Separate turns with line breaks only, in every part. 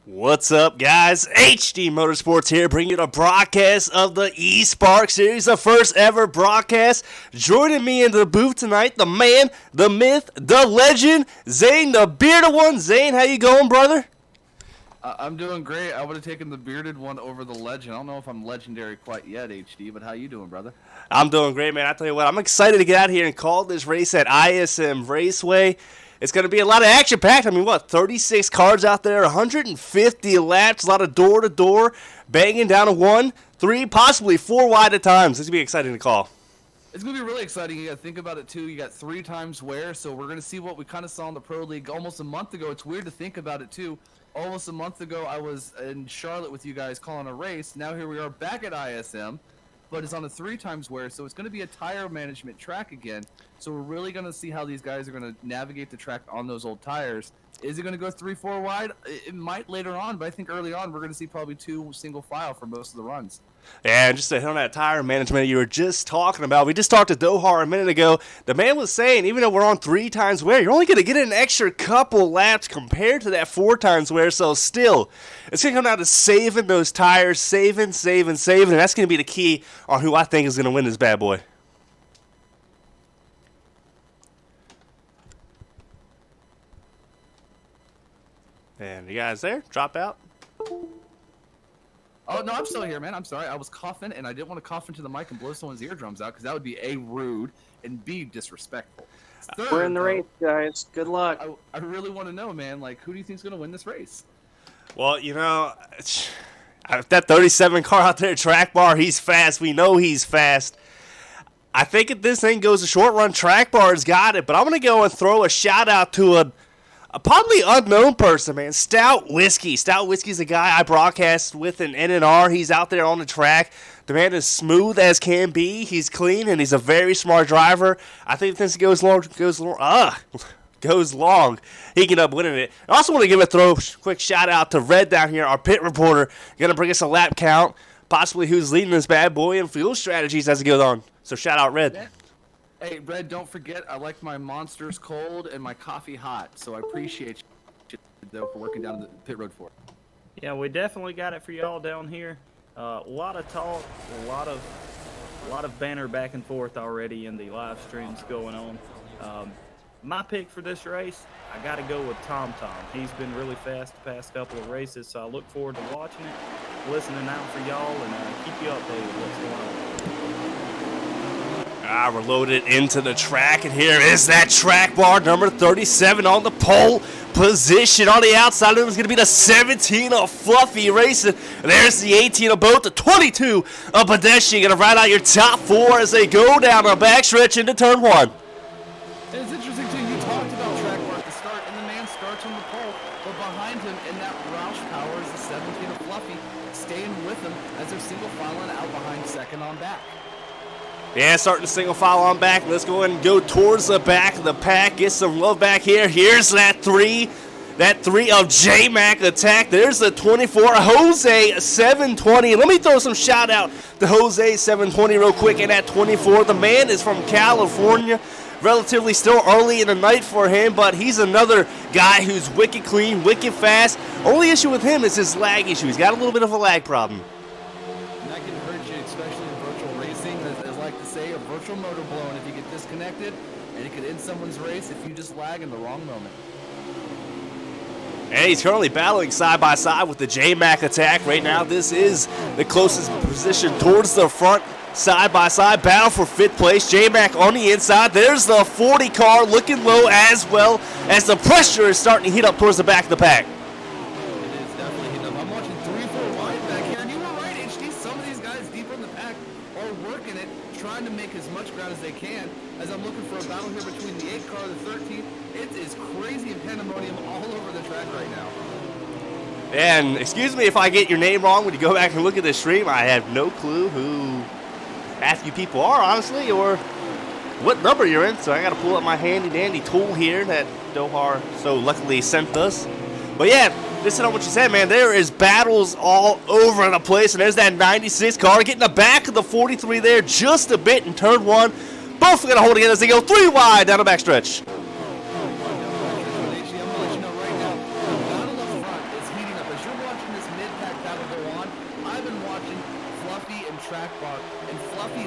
What's up, guys? HD Motorsports here, bringing you the broadcast of the eSpark series, the first ever broadcast. Joining me in the booth tonight, the man, the myth, the legend, Zane, the bearded one. Zane, how you going, brother?
I'm doing great. I would have taken the bearded one over the legend. I don't know if I'm legendary quite yet, HD, but how you doing, brother?
I'm doing great, man. I tell you what, I'm excited to get out here and call this race at ISM Raceway. It's going to be a lot of action-packed. I mean, 36 cars out there, 150 laps, a lot of door-to-door, banging down to 1, 3, possibly 4 wide at times. This is going to be exciting to call.
It's going to be really exciting. You got to think about it, too. You got 3 times wear, so we're going to see what we kind of saw in the Pro League almost a month ago. It's weird to think about it, too. Almost a month ago, I was in Charlotte with you guys calling a race. Now here we are back at ISM, but it's on a 3 times wear, so it's going to be a tire management track again. So we're really going to see how these guys are going to navigate the track on those old tires. Is it going to go 3-4 wide? It might later on, but I think early on we're going to see probably 2 single file for most of the runs.
Yeah, and just to hit on that tire management you were just talking about, we just talked to Dohar a minute ago. The man was saying, even though we're on 3 times wear, you're only going to get an extra couple laps compared to that 4 times wear. So still, it's going to come down to saving those tires, saving. And that's going to be the key on who I think is going to win this bad boy. And you guys there? Drop out?
Oh, no, I'm still here, man. I'm sorry. I was coughing, and I didn't want to cough into the mic and blow someone's eardrums out because that would be A, rude, and B, disrespectful.
Third, we're in the race, guys. Good luck.
I really want to know, man, like, who do you think's going to win this race?
Well, you know, that 37 car out there, track bar, he's fast. We know he's fast. I think if this thing goes a short run, track bar's got it, but I'm going to go and throw a shout out to a probably unknown person, man. Stout Whiskey. Stout Whiskey's a guy I broadcast with in NNR. He's out there on the track. The man is smooth as can be. He's clean, and he's a very smart driver. I think if this goes long, he can end up winning it. I also want to give a quick shout out to Red down here, our pit reporter. Going to bring us a lap count, possibly who's leading this bad boy, and fuel strategies as it goes on. So shout out Red.
Yeah. Hey, Red, don't forget, I like my monsters cold and my coffee hot, so I appreciate you, though, for working down the pit road for it.
Yeah, we definitely got it for y'all down here. A lot of talk, a lot of banner back and forth already in the live streams going on. My pick for this race, I got to go with Tom. He's been really fast the past couple of races, so I look forward to watching it, listening out for y'all, and keep you updated with what's going on.
We're loaded into the track, and here is that track bar, number 37 on the pole position. On the outside of him is going to be the 17 of Fluffy racing. There's the 18 of Boat, the 22 of Pedestrian. Going to ride out your top 4 as they go down the backstretch into turn 1.
It's interesting, too. You talked about track bar at the start, and the man starts on the pole, but behind him in that Roush power is the 17 of Fluffy, staying with him as they're single filing out behind second on back.
Yeah, starting to single file on back. Let's go ahead and go towards the back of the pack. Get some love back here. Here's that 3 of J-Mac attack. There's the 24, Jose 720. Let me throw some shout out to Jose 720 real quick in that 24. The man is from California. Relatively still early in the night for him, but he's another guy who's wicked clean, wicked fast. Only issue with him is his lag issue. He's got a little bit of a lag problem.
And that can hurt you, especially in virtual racing. As I like to say, a virtual motor blow, and if you get disconnected, and it could end someone's race if you just lag in the wrong moment.
And he's currently battling side by side with the J-Mac attack right now. This is the closest position towards the front. Side by side battle for 5th place. J-Mac on the inside. There's the 40 car looking low as well as the pressure is starting to heat up towards the back of the pack.
It is definitely heating up. I'm watching 3-4 wide back here, and you were right, HD. Some of these guys deeper in the pack are working it, trying to make as much ground as they can. As I'm looking for a battle here between the 8 car and the 13, it is crazy and pandemonium all over the track right now.
And excuse me if I get your name wrong when you go back and look at the stream. I have no clue who half you people are, honestly, or what number you're in. So I got to pull up my handy-dandy tool here that Dohar so luckily sent us. But yeah, listen to what you said, man. There is battles all over the place, and there's that 96 car getting the back of the 43 there just a bit in turn 1. Both are going to hold together as they go 3 wide down the backstretch.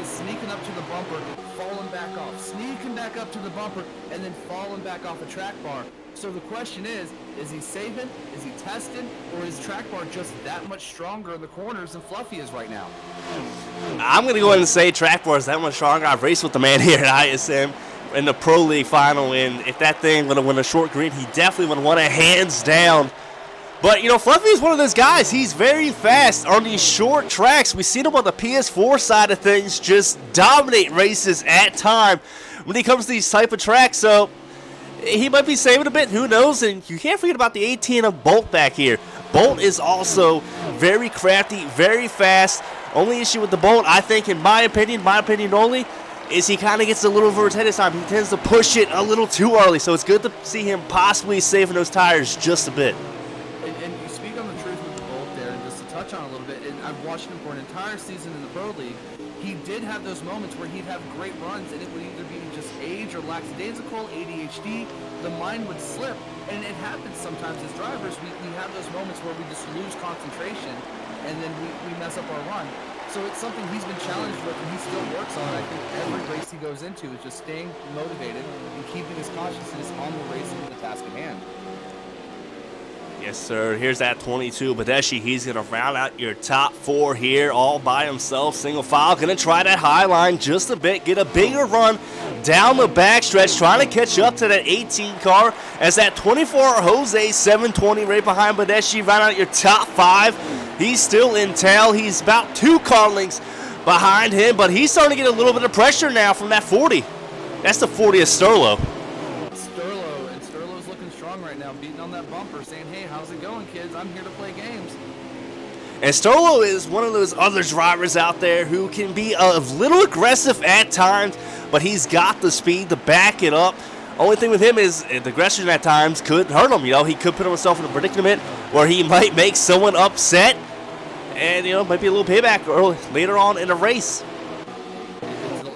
sneaking up to the bumper, falling back off, sneaking back up to the bumper, and then falling back off a track bar. So the question is he saving, is he testing, or is track bar just that much stronger in the corners than Fluffy is right now?
I'm going to go ahead and say track bar is that much stronger. I've raced with the man here at ISM in the Pro League final, and if that thing would have won a short green, he definitely would have won it hands down. But, you know, Fluffy is one of those guys. He's very fast on these short tracks. We've seen him on the PS4 side of things just dominate races at time when he comes to these type of tracks. So he might be saving a bit. Who knows? And you can't forget about the 18 of Bolt back here. Bolt is also very crafty, very fast. Only issue with the Bolt, I think, in my opinion only, is he kind of gets a little over his head this time. He tends to push it a little too early. So it's good to see him possibly saving those tires just a bit.
And you speak on the truth with the Bolt there, and just to touch on a little bit, and I've watched him for an entire season in the Pro League. He did have those moments where he'd have great runs, and it would either be just age or lackadaisical, ADHD. The mind would slip, and it happens sometimes as drivers. We have those moments where we just lose concentration, and then we mess up our run. So it's something he's been challenged with, and he still works on. I think every race he goes into is just staying motivated and keeping his consciousness on the race and the task at hand.
Yes, sir. Here's that 22 Badeshi. He's going to round out your top four here all by himself. Single file. Going to try that high line just a bit. Get a bigger run down the backstretch. Trying to catch up to that 18 car as that 24 Jose 720 right behind Badeshi. Round out your top five. He's still in tail. He's about 2 car lengths behind him, but he's starting to get a little bit of pressure now from that 40. That's the 40 of Sterlo.
Sterlo's looking strong right now, beating on that bumper, saying, hey, how's it going, kids? I'm here to play games.
And Sterlo is one of those other drivers out there who can be a little aggressive at times, but he's got the speed to back it up. Only thing with him is the aggression at times could hurt him. You know, he could put himself in a predicament where he might make someone upset, and you know, might be a little payback early later on in the race.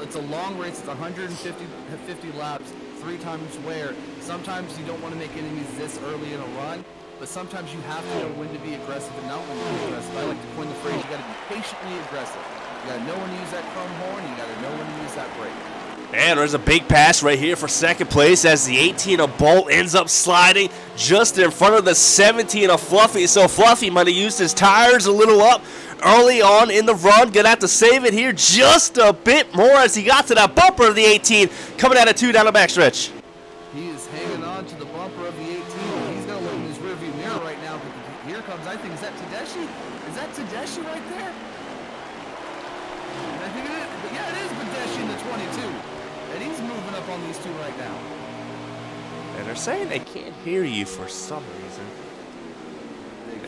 It's a long race. It's 150 laps, 3 times wear. Sometimes you don't want to make enemies this early in a run, but sometimes you have to know when to be aggressive and not when to be aggressive. I like to coin the phrase: you got to be patiently aggressive. You got to know when to use that chrome horn. You got to know when to use that brake.
And there's a big pass right here for second place as the 18 of Bolt ends up sliding just in front of the 17 of Fluffy. So Fluffy might have used his tires a little up early on in the run. Gonna have to save it here just a bit more as he got to that bumper of the 18 coming out of 2 down the backstretch.
He is hanging on to the bumper of the 18. He's gonna look in his rearview mirror right now. But here comes, I think, is that Tedeschi? Is that Tedeschi right there? I think it is. But yeah, it is Tedeschi in the 22. And he's moving up on these 2 right now.
And they're saying they can't hear you for some reason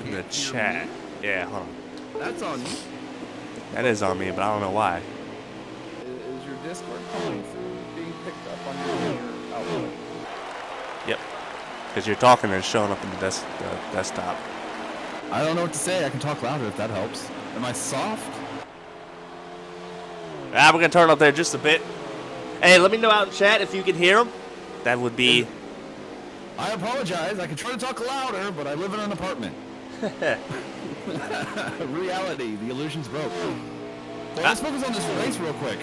in the chat. Yeah, hold on.
That's on you.
That is on me, but I don't know why.
Is your Discord coming through being picked up on your output?
Yep. Because you're talking and it's showing up in the desktop.
I don't know what to say. I can talk louder if that helps. Am I soft?
We're going to turn up there just a bit. Hey, let me know out in chat if you can hear him. That would be...
I apologize. I can try to talk louder, but I live in an apartment. Reality. The illusion's broke. Well, let's focus on this race real quick.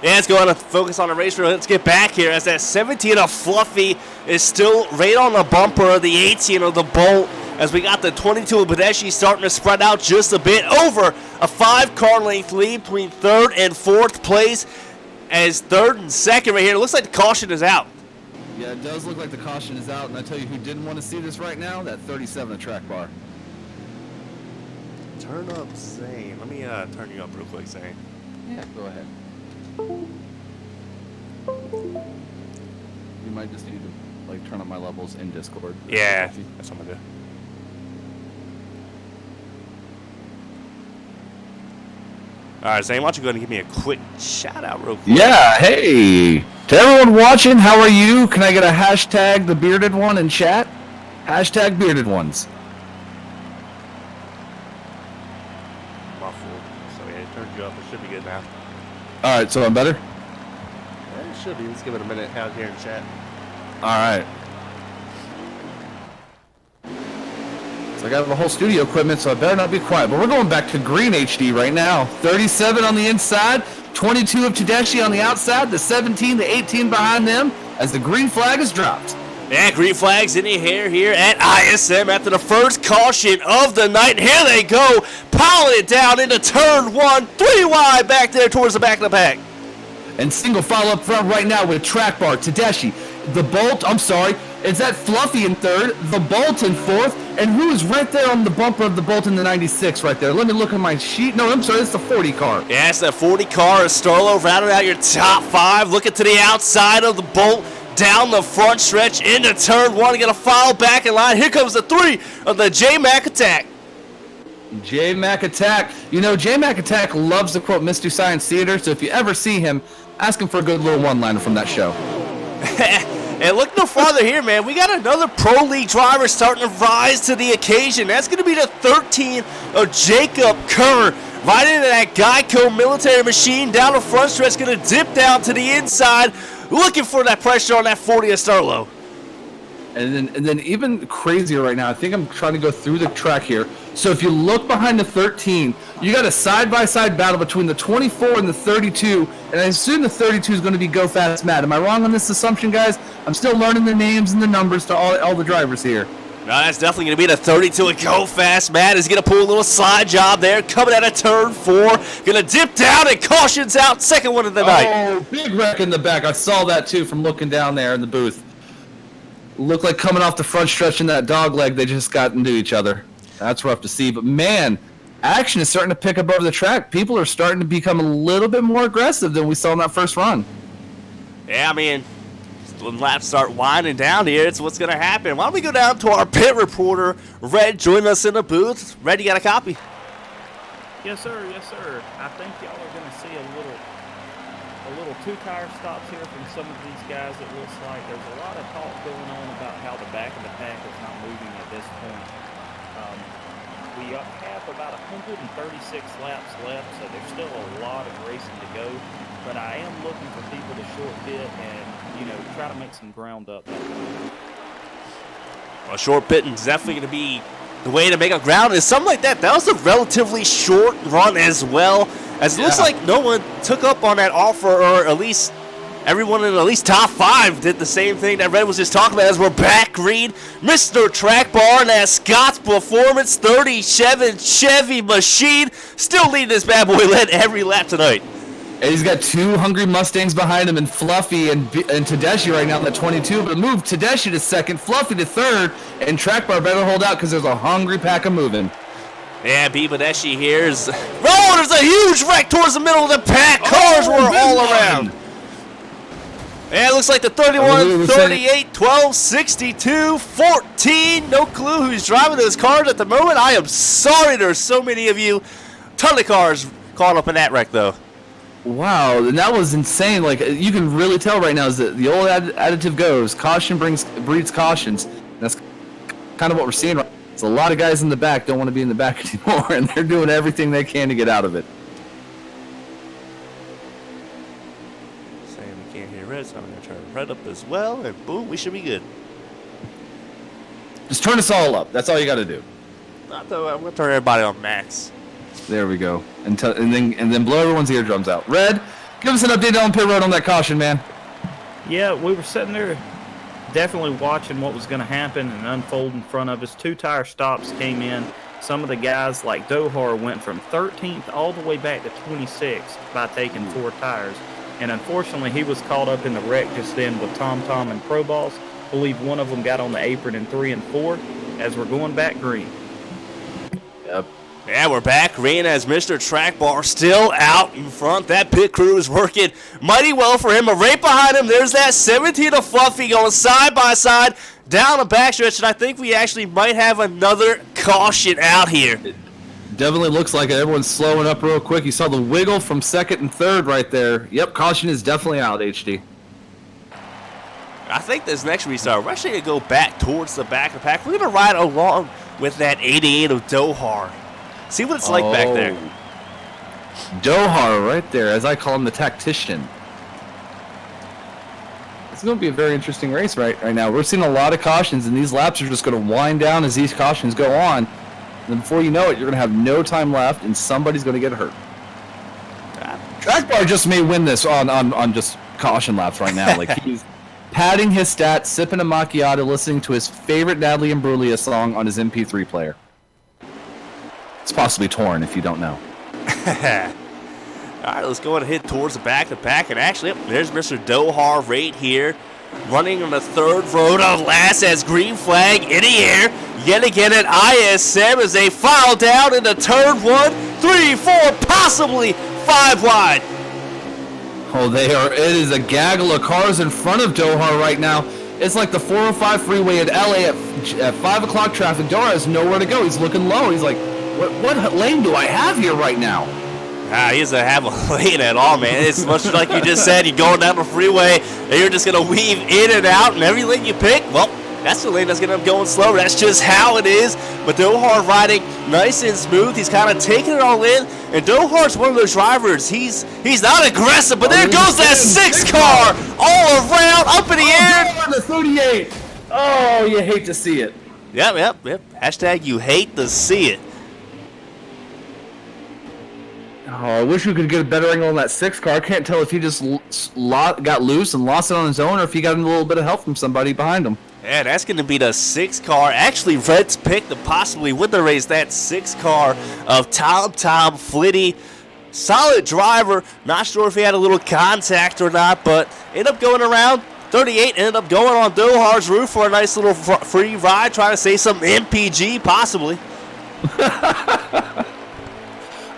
Yeah, let's go on and focus on the race. Let's get back here as that 17 of Fluffy is still right on the bumper of the 18 of the Bolt. As we got the 22 of Badeshi starting to spread out just a bit over a 5-car length lead between 3rd and 4th place. As 3rd and 2nd right here, it looks like the caution is out.
Yeah, it does look like the caution is out, and I tell you who didn't want to see this right now, that 37 of track bar.
Turn up Zane. Let me turn you up real quick, Zane.
Yeah, go ahead. You might just need to like turn up my levels in Discord.
Yeah, that's what I'm gonna do. All right, Zane, why don't you go ahead and give me a quick shout out real quick?
Yeah, hey. To everyone watching, how are you? Can I get a hashtag the bearded one in chat? Hashtag bearded ones.
Muffled. So yeah, it turned you up. It should be good now.
All right, so I'm better?
Yeah, it should be. Let's give it a minute out here in chat.
All right. So I got the whole studio equipment, so I better not be quiet. But we're going back to green HD right now. 37 on the inside, 22 of Tedeschi on the outside, the 17, the 18 behind them as the green flag is dropped.
Yeah, green flags in the air here at ISM after the first caution of the night. Here they go, piling it down into turn 1, 3 wide back there towards the back of the pack.
And single file up front right now with track bar, Tedeschi, the Bolt, I'm sorry, is that Fluffy in third, the Bolt in fourth, and who is right there on the bumper of the Bolt in the 96 right there? Let me look at my sheet. No, I'm sorry, it's the 40 car.
Yeah, it's that 40 car. Starlo rounding out your top 5. Looking to the outside of the Bolt. Down the front stretch into turn 1. Going to follow back in line. Here comes the 3 of the J-Mac attack.
J-Mac attack. You know, J-Mac attack loves to quote Mystery Science Theater, so if you ever see him, ask him for a good little one-liner from that show.
And look no farther here, man. We got another Pro League driver starting to rise to the occasion. That's going to be the 13 of Jacob Kerr. Right into that Geico military machine. Down the front stretch. Going to dip down to the inside. Looking for that pressure on that 40 of Starlo.
And then even crazier right now, I think I'm trying to go through the track here. So if you look behind the 13, you got a side-by-side battle between the 24 and the 32, and I assume the 32 is going to be Go Fast Matt. Am I wrong on this assumption, guys? I'm still learning the names and the numbers to all the drivers here.
No, that's definitely going to be the 32 and Go Fast Matt is going to pull a little slide job there, coming out of turn 4, going to dip down and cautions out, second one of the night.
Oh, big wreck in the back. I saw that too from looking down there in the booth. Looked like coming off the front stretch in that dog leg, they just got into each other. That's rough to see, but man, action is starting to pick up over the track. People are starting to become a little bit more aggressive than we saw in that first run.
Yeah, I mean, when laps start winding down here, it's what's going to happen. Why don't we go down to our pit reporter, Red, join us in the booth. Red, you got a copy?
Yes, sir. Yes, sir. I think y'all are going to see a little two-tire stops here from some of these guys. It looks like there's a lot of talk going on about how the back of the pack is not moving at this point. We have about 136 laps left, so there's still a lot of racing to go. But I am looking for people to short bit and, try to make some ground up.
Well, short bitting is definitely going to be the way to make up ground. And something like that. That was a relatively short run as well. As it looks like no one took up on that offer, or at least everyone in at least top 5 did the same thing that Red was just talking about. As we're back green, Mr. Track Bar, and that Scott's Performance 37 Chevy machine, still leading this bad boy, led every lap tonight.
And he's got 2 hungry Mustangs behind him, and Fluffy and Tedeschi right now in the 22. But move Tedeschi to second, Fluffy to third, and Track Bar better hold out because there's a hungry pack of moving.
Yeah, Bebadeshi here is... Oh, there's a huge wreck towards the middle of the pack. Cars were all around. Yeah, it looks like the 31, 38, 12, 62, 14. No clue who's driving those cars at the moment. I am sorry there's so many of you. Ton of cars caught up in that wreck, though.
Wow, and that was insane. Like, you can really tell right now is that the old additive goes. Caution breeds cautions. That's kind of what we're seeing right now. So a lot of guys in the back don't want to be in the back anymore, and they're doing everything they can to get out of it.
Saying we can't hear Red, so I'm going to turn Red up as well, and boom, we should be good.
Just turn us all up. That's all you got to do.
Not though, I'm going to turn everybody on max.
There we go. And then blow everyone's eardrums out. Red, give us an update on pit road on that caution, man.
Yeah, we were sitting there definitely watching what was going to happen and unfold in front of us. 2-tire stops came in. Some of the guys like Dohar went from 13th all the way back to 26th by taking 4 tires. And unfortunately, he was caught up in the wreck just then with Tom and Pro Balls. I believe one of them got on the apron in 3 and 4 as we're going back green.
Yep.
Yeah, we're back green as Mr. Track Bar still out in front. That pit crew is working mighty well for him. But right behind him, there's that 17 of Fluffy going side by side down the backstretch. And I think we actually might have another caution out here.
It definitely looks like it. Everyone's slowing up real quick. You saw the wiggle from second and third right there. Yep, caution is definitely out, HD.
I think this next restart, we're actually going to go back towards the back of the pack. We're going to ride along with that 88 of Dohar. See what it's like back there.
Dohar right there, as I call him, the tactician. It's going to be a very interesting race right now. We're seeing a lot of cautions, and these laps are just going to wind down as these cautions go on. And then before you know it, you're going to have no time left, and somebody's going to get hurt. Track bar just may win this on just caution laps right now. Like he's padding his stats, sipping a macchiato, listening to his favorite Natalie Imbruglia song on his MP3 player. It's possibly torn if you don't know.
All right, let's go ahead and head towards the back of the pack. And actually, yep, there's Mr. Dohar right here, running on the third row to last as green flag in the air. Yet again at ISM as they file down into turn 1, 3, 4, possibly 5 wide.
Oh, they are. It is a gaggle of cars in front of Dohar right now. It's like the 405 freeway in LA at 5 o'clock traffic. Dohar has nowhere to go. He's looking low. He's like, what lane do I have here right now?
He doesn't have a lane at all, man. It's much like you just said. You're going down the freeway, and you're just going to weave in and out, and every lane you pick, well, that's the lane that's going to end up going slow. That's just how it is. But Dohar riding nice and smooth. He's kind of taking it all in. And Dohar's one of those drivers. He's not aggressive, but there goes that 6 car all around, up in the air.
On the 38. Oh, you hate to see it.
Yep. Hashtag you hate to see it.
Oh, I wish we could get a better angle on that 6 car. I can't tell if he just got loose and lost it on his own or if he got a little bit of help from somebody behind him.
Yeah, that's going to be the 6 car. Actually, Red's pick to possibly win the race. That 6 car of Tom Flitty. Solid driver. Not sure if he had a little contact or not, but ended up going around. 38 ended up going on Dohar's roof for a nice little free ride. Trying to say some MPG, possibly.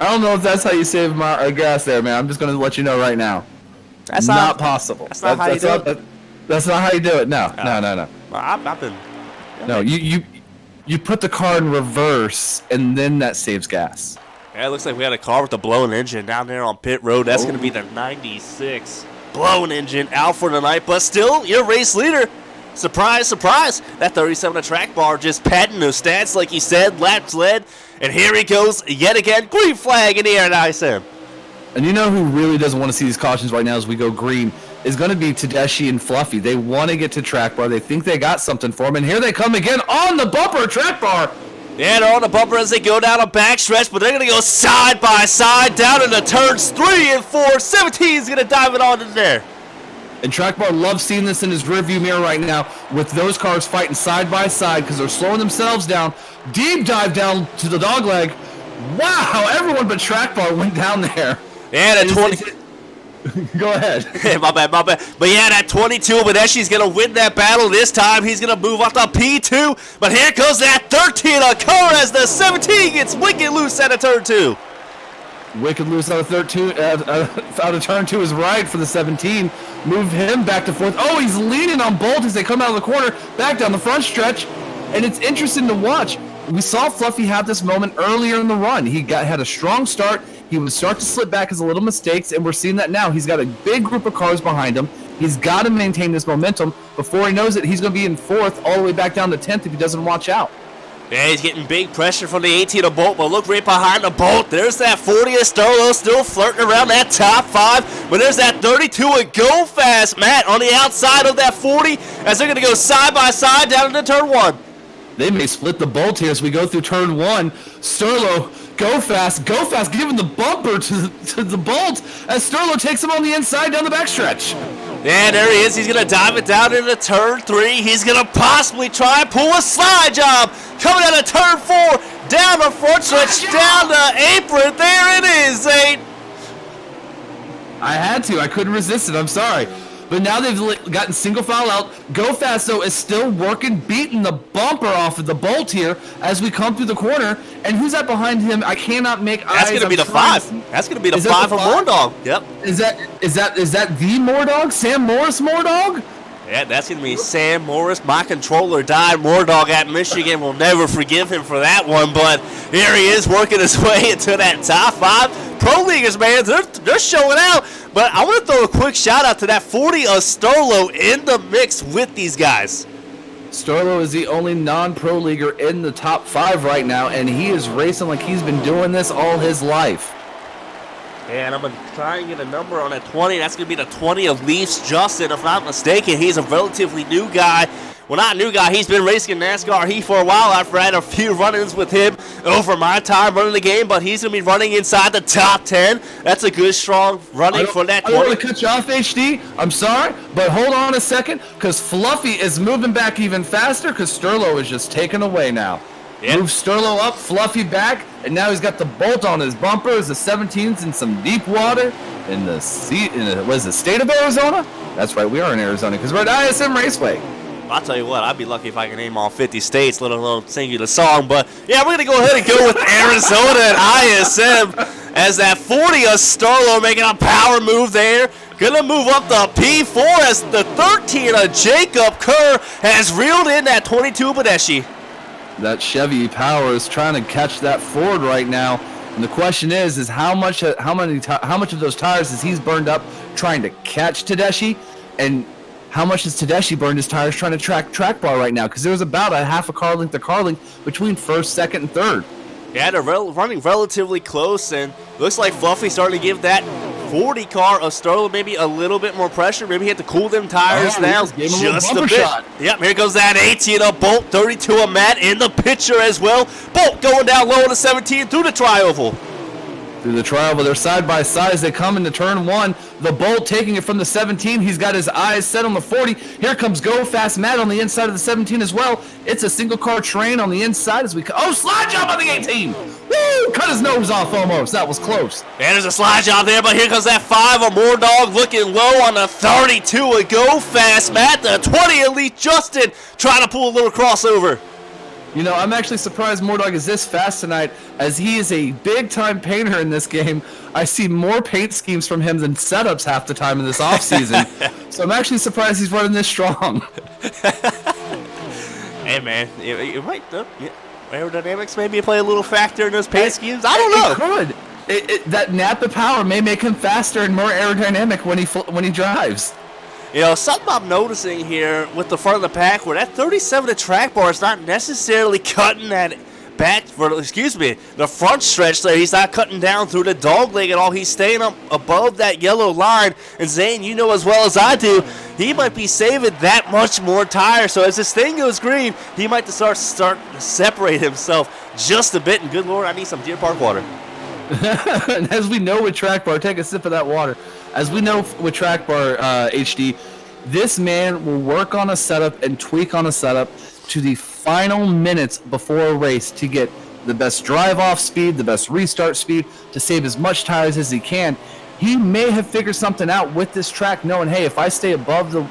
I don't know if that's how you save gas there, man. I'm just going to let you know right now.
That's
not possible.
That's not how you do it.
That's not how you do it. No.
I've been.
No, you put the car in reverse, and then that saves gas.
Yeah, it looks like we had a car with a blown engine down there on pit road. That's going to be the 96 blown engine out for tonight. But still, your race leader. Surprise, surprise. That 37 of track bar just padding those stats, like he said, laps led. And here he goes yet again. Green flag in the air at ISM.
And you know who really doesn't want to see these cautions right now as we go green is going to be Tedeschi and Fluffy. They want to get to track bar. They think they got something for him. And here they come again on the bumper track bar.
Yeah, they're on the bumper as they go down a backstretch, but they're going to go side by side down into turns 3 and 4. 17 is going to dive it on in there.
And Track Bar loves seeing this in his rearview mirror right now with those cars fighting side by side because they're slowing themselves down. Deep dive down to the dogleg. Wow, everyone but Track Bar went down there.
Yeah, that 20.
Go ahead.
my bad. But yeah, that 22, Badeshi's going to win that battle this time. He's going to move up to P2. But here goes that 13 of car as the 17 gets wicked loose out of turn 2.
Wicked loose out of out of turn 2 is right for the 17. Move him back to 4th. Oh, he's leaning on Bolt as they come out of the corner, back down the front stretch. And it's interesting to watch. We saw Fluffy have this moment earlier in the run. He had a strong start. He would start to slip back his little mistakes, and we're seeing that now. He's got a big group of cars behind him. He's got to maintain this momentum. Before he knows it, he's going to be in 4th all the way back down to 10th if he doesn't watch out.
Yeah, he's getting big pressure from the 18 of Bolt, but look right behind the Bolt. There's that 40 of Sterlo still flirting around that top 5, but there's that 32 of Go Fast, Matt, on the outside of that 40 as they're going to go side by side down into turn 1.
They may split the Bolt here as we go through turn 1. Sterlo, Go Fast, giving the bumper to the Bolt as Sterlo takes him on the inside down the backstretch.
Yeah, there he is. He's going to dive it down into turn 3. He's going to possibly try and pull a slide job. Coming out of turn 4, down the front stretch, down the apron. There it is, Zane.
I had to. I couldn't resist it. I'm sorry. But now they've gotten single file out. Go Fast, though, is still working, beating the bumper off of the Bolt here as we come through the corner. And who's that behind him? I cannot make eyes.
That's going to be the 5. That's going to be the 5 for Moordog. Yep.
Is that the Moordog? Sam Morris Moordog?
Yeah, that's going to be Sam Morris. My controller died. Moordog at Michigan. Will never forgive him for that one. But here he is working his way into that top 5. Pro Leaguers, man, they're showing out. But I want to throw a quick shout out to that 40 of Sterlo in the mix with these guys.
Sterlo is the only non-pro leaguer in the top 5 right now, and he is racing like he's been doing this all his life.
And I'm going to try and get a number on that 20. That's going to be the 20 of Leafs Justin, if I'm not mistaken. He's a relatively new guy Well, not a new guy. He's been racing in NASCAR for a while. I've had a few run-ins with him over my time running the game, but he's going to be running inside the top 10. That's a good, strong running for that 20.
I don't want to cut you off, HD. I'm sorry, but hold on a second, because Fluffy is moving back even faster because Sterlo is just taken away now. Yep. Move Sterlo up, Fluffy back, and now he's got the bolt on his bumpers. The 17's in some deep water in the state of Arizona? That's right, we are in Arizona because we're at ISM Raceway.
I'll tell you what, I'd be lucky if I can name all 50 states, let alone sing you the song. But yeah, we're going to go ahead and go with Arizona and ISM as that 40 of Sterlo making a power move there. Going to move up the P4 as the 13 of Jacob Kerr has reeled in that 22 Badeschi.
That Chevy Power is trying to catch that Ford right now, and the question is how much of those tires has he's burned up trying to catch Tedeschi, and how much has Tedeschi burned his tires trying to track bar right now? Because there was about a half a car length to car length between first, second, and third.
Yeah, they're running relatively close, and looks like Fluffy starting to give that 40 car of Sterlo maybe a little bit more pressure. Maybe he had to cool them tires down just a bit. Shot. Yep, here goes that 18 of Bolt, 32 of Matt in the picture as well. Bolt going down low in the 17 through the tri-oval.
Through the tri-oval, they're side by side as they come into turn one. The Bolt taking it from the 17. He's got his eyes set on the 40. Here comes Go Fast Matt on the inside of the 17 as well. It's a single car train on the inside as we slide job on the 18. Woo! Cut his nose off almost. That was close.
And there's a slide job there, but here comes that 5 of More Dog looking low on the 32 of Go Fast Matt. The 20 Elite Justin trying to pull a little crossover.
You know, I'm actually surprised Mordog is this fast tonight, as he is a big-time painter in this game. I see more paint schemes from him than setups half the time in this offseason. So I'm actually surprised he's running this strong.
Hey, man, it might, aerodynamics maybe play a little factor in those paint schemes. I don't know.
It could. That Napa power may make him faster and more aerodynamic when he drives.
You know, something I'm noticing here with the front of the pack, where that 37 to track bar is not necessarily cutting that the front stretch there. He's not cutting down through the dog leg at all. He's staying up above that yellow line. And Zane, you know as well as I do, he might be saving that much more tire. So as this thing goes green, he might start to separate himself just a bit. And good Lord, I need some Deer Park water.
And as we know with track bar, take a sip of that water. As we know with track bar, HD, this man will work on a setup and tweak on a setup to the final minutes before a race to get the best drive-off speed, the best restart speed, to save as much tires as he can. He may have figured something out with this track, knowing, hey, if I stay above the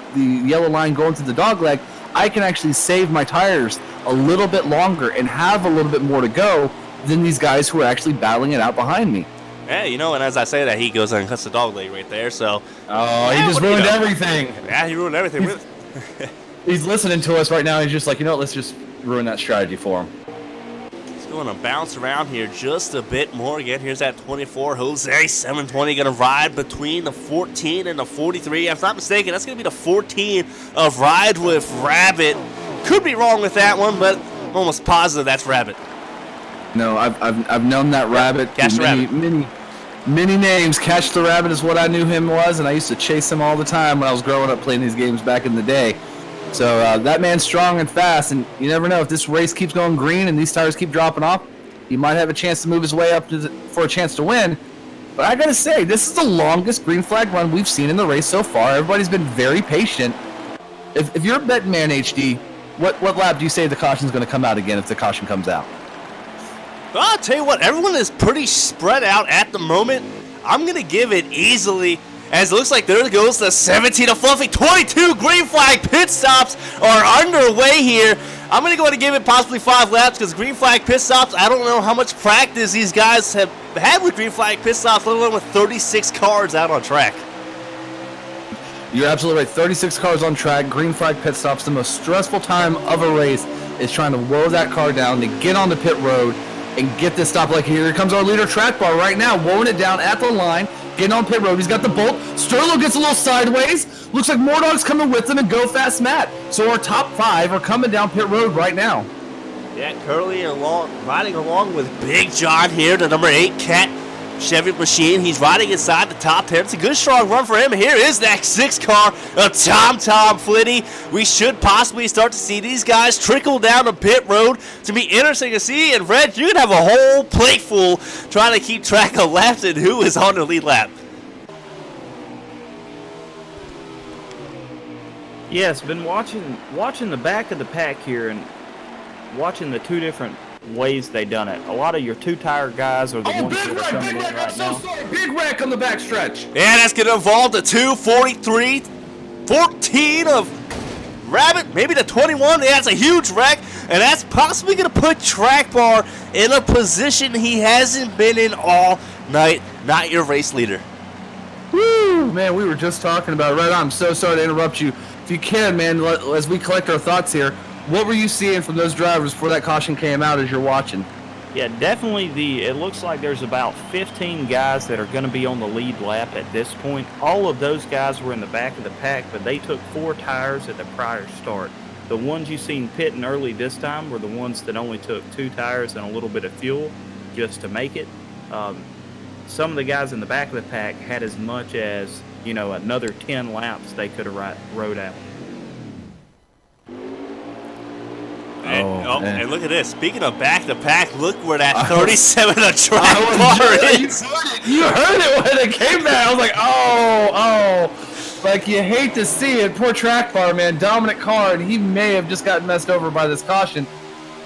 yellow line going through the dog leg, I can actually save my tires a little bit longer and have a little bit more to go than these guys who are actually battling it out behind me.
Yeah, you know, and as I say that, he goes and cuts the dog leg right there, so...
Oh, he just ruined everything.
Yeah, he ruined everything.
He's listening to us right now. He's just like, you know what, let's just ruin that strategy for him.
He's going to bounce around here just a bit more. Again, here's that 24. Jose 720 going to ride between the 14 and the 43. If I'm not mistaken, that's going to be the 14 of Ride with Rabbit. Could be wrong with that one, but I'm almost positive that's Rabbit.
No, I've known that Rabbit.
Catch the Rabbit.
Many names. Catch the Rabbit is what I knew him was, and I used to chase him all the time when I was growing up playing these games back in the day. So that man's strong and fast, and you never know, if this race keeps going green and these tires keep dropping off, he might have a chance to move his way up for a chance to win. But I gotta say, this is the longest green flag run we've seen in the race so far. Everybody's been very patient. If you're a betting man, HD, what lap do you say the caution's going to come out again if the caution comes out?
Well, I'll tell you what, everyone is pretty spread out at the moment. I'm going to give it easily, as it looks like there goes the 17 of Fluffy. 22 green flag pit stops are underway here. I'm going to go ahead and give it possibly 5 laps, because green flag pit stops, I don't know how much practice these guys have had with green flag pit stops, let alone with 36 cars out on track.
You're absolutely right. 36 cars on track, green flag pit stops. The most stressful time of a race is trying to woe that car down to get on the pit road and get this stop. Like here comes our leader, track bar, right now, woeing it down at the line, getting on pit road. He's got the Bolt. Sterlo gets a little sideways. Looks like Mordog's coming with him, and Go Fast Matt. So our top 5 are coming down pit road right now.
Yeah, Curly riding along with Big John here, the number 8 Cat. Chevy machine. He's riding inside the top 10. It's a good, strong run for him. Here is that 6 car of Tom Flitty. We should possibly start to see these guys trickle down the pit road. To be interesting to see. And Red, you can have a whole plate full trying to keep track of laps and who is on the lead lap.
Yes, been watching the back of the pack here and watching the two different ways they done it. A lot of your 2-tire guys are the ones that are coming in right now.
Big wreck on the back stretch.
Yeah, that's going to involve the 243, 14 of Rabbit, maybe the 21. Yeah, that's a huge wreck, and that's possibly going to put Track Bar in a position he hasn't been in all night. Not your race leader.
Woo! Man, we were just talking about it. Red, I'm so sorry to interrupt you. If you can, man, as we collect our thoughts here, what were you seeing from those drivers before that caution came out as you're watching?
Yeah, definitely it looks like there's about 15 guys that are going to be on the lead lap at this point. All of those guys were in the back of the pack, but they took 4 tires at the prior start. The ones you seen pitting early this time were the ones that only took 2 tires and a little bit of fuel just to make it. Some of the guys in the back of the pack had as much as, another 10 laps they could have rode out.
And look at this. Speaking of back to pack, look where that 37 of Track Bar is.
You heard it when it came back. I was like, oh. Like, you hate to see it. Poor Track Bar, man. Dominant car, and he may have just gotten messed over by this caution.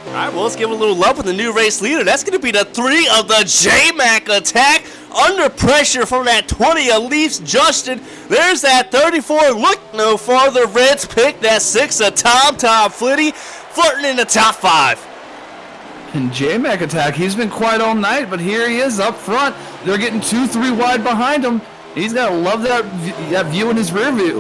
All right, well, let's give a little love with the new race leader. That's going to be the 3 of the J-Mac attack. Under pressure from that 20 of Leafs Justin. There's that 34. Look no farther. Reds pick that 6 of Tom Flitty. Flirting in the top 5.
And J-Mac attack, he's been quiet all night, but here he is up front. They're getting 2-3 wide behind him. He's got to love that view in his rear view.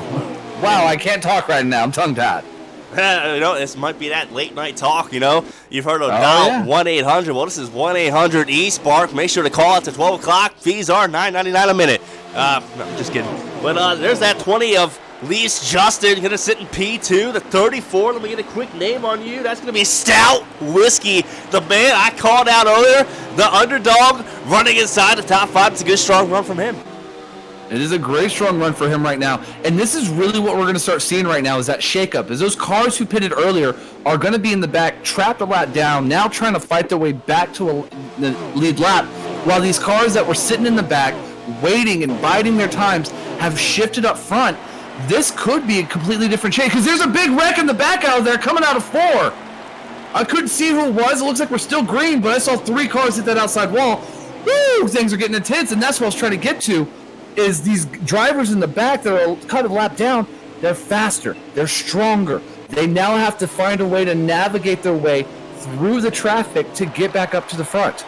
Wow, I can't talk right now. I'm tongue-tied.
This might be that late night talk, You've heard of dial 1-800. Well, this is 1-800 eSpark. Make sure to call at 12 o'clock. Fees are $9.99 a minute. No, just kidding. But there's that 20 of Leafs Justin, going to sit in P2. The 34, let me get a quick name on you. That's going to be Stout Whiskey. The man I called out earlier, the underdog, running inside the top 5. It's a good, strong run from him.
It is a great, strong run for him right now. And this is really what we're going to start seeing right now is that shakeup. Is those cars who pitted earlier are going to be in the back, trapped a lap down, now trying to fight their way back to the lead lap, while these cars that were sitting in the back, waiting and biding their times, have shifted up front. This could be a completely different change because there's a big wreck in the back out there coming out of 4. I couldn't see who it was. It looks like we're still green, but I saw 3 cars hit that outside wall. Woo! Things are getting intense, and that's what I was trying to get to. Is these drivers in the back that are kind of lap down, they're faster, they're stronger. They now have to find a way to navigate their way through the traffic to get back up to the front.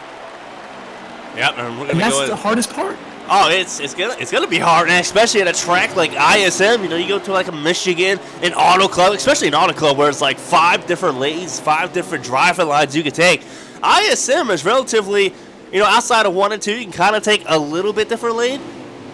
Yep,
and that's the hardest part.
Oh, it's gonna be hard, and especially at a track like ISM. You go to like a Michigan, an Auto Club, especially an Auto Club where it's like 5 different lanes, 5 different driving lines you can take. ISM is relatively, outside of 1 and 2, you can kind of take a little bit different lane.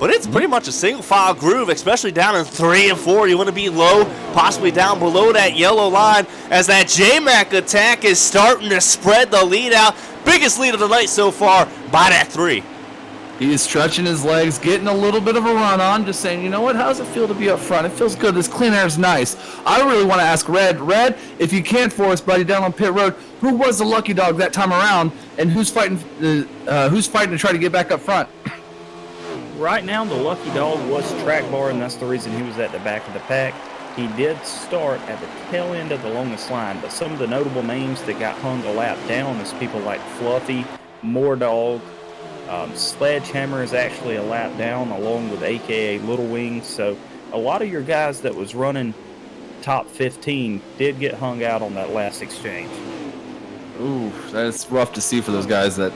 But it's pretty much a single file groove, especially down in 3 and 4. You want to be low, possibly down below that yellow line as that J-Mac attack is starting to spread the lead out. Biggest lead of the night so far by that 3.
He is stretching his legs, getting a little bit of a run on, just saying, you know what, how does it feel to be up front? It feels good. This clean air is nice. I really want to ask Red, if you can for us, buddy, down on pit road, who was the lucky dog that time around, and who's fighting to try to get back up front?
Right now, the lucky dog was Track Bar, and that's the reason he was at the back of the pack. He did start at the tail end of the longest line, but some of the notable names that got hung a lap down is people like Fluffy, Moordog, Sledgehammer is actually a lap down, along with AKA Little Wings. So a lot of your guys that was running top 15 did get hung out on that last exchange.
Ooh, that's rough to see for those guys that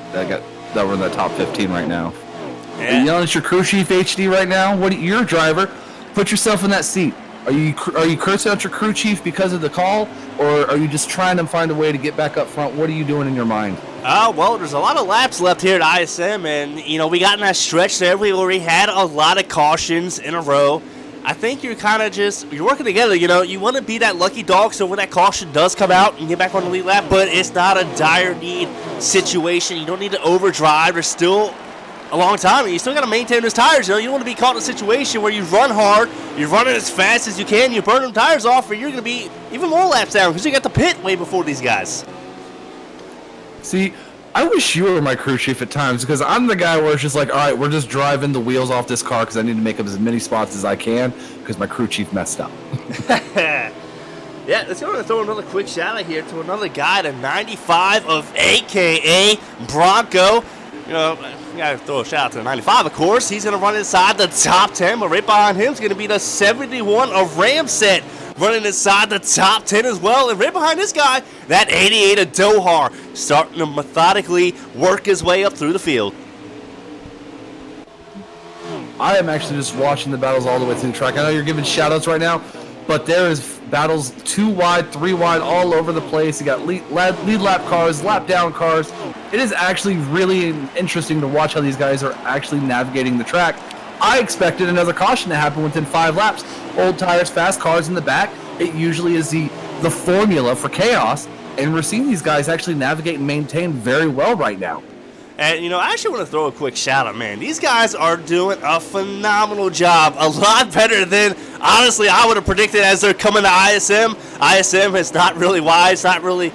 were in that top 15 right now.
Yeah.
Are you yelling at your crew chief HD right now? You're a driver. Put yourself in that seat. Are you cursing out your crew chief because of the call, or are you just trying to find a way to get back up front? What are you doing in your mind?
Well, there's a lot of laps left here at ISM, and we got in that stretch there. We already had a lot of cautions in a row. I think you're kind of you're working together. You want to be that lucky dog, so when that caution does come out and get back on the lead lap, but it's not a dire need situation. You don't need to overdrive. There's still a long time, and you still got to maintain those tires. You know, you don't want to be caught in a situation where you run hard, you're running as fast as you can, you burn them tires off, or you're going to be even more laps down because you got the pit way before these guys.
See, I wish you were my crew chief at times, because I'm the guy where it's just like, all right, we're just driving the wheels off this car because I need to make up as many spots as I can because my crew chief messed up.
Yeah, let's go and throw another quick shout out here to another guy, the 95 of AKA Bronco. You know, you gotta throw a shout out to the 95, of course. He's gonna run inside the top 10, but right behind him is gonna be the 71 of Ramset, running inside the top 10 as well. And right behind this guy, that 88 of Dohar, starting to methodically work his way up through the field.
I am actually just watching the battles all the way through the track. I know you're giving shout outs right now, but there is battles 2 wide, 3 wide, all over the place. You got lead lap cars, lap down cars. It is actually really interesting to watch how these guys are actually navigating the track. I expected another caution to happen within 5 laps. Old tires, fast cars in the back. It usually is the formula for chaos, and we're seeing these guys actually navigate and maintain very well right now.
And, you know, I actually want to throw a quick shout out, man. These guys are doing a phenomenal job. A lot better than, honestly, I would have predicted as they're coming to ISM. ISM is not really wide. It's not really,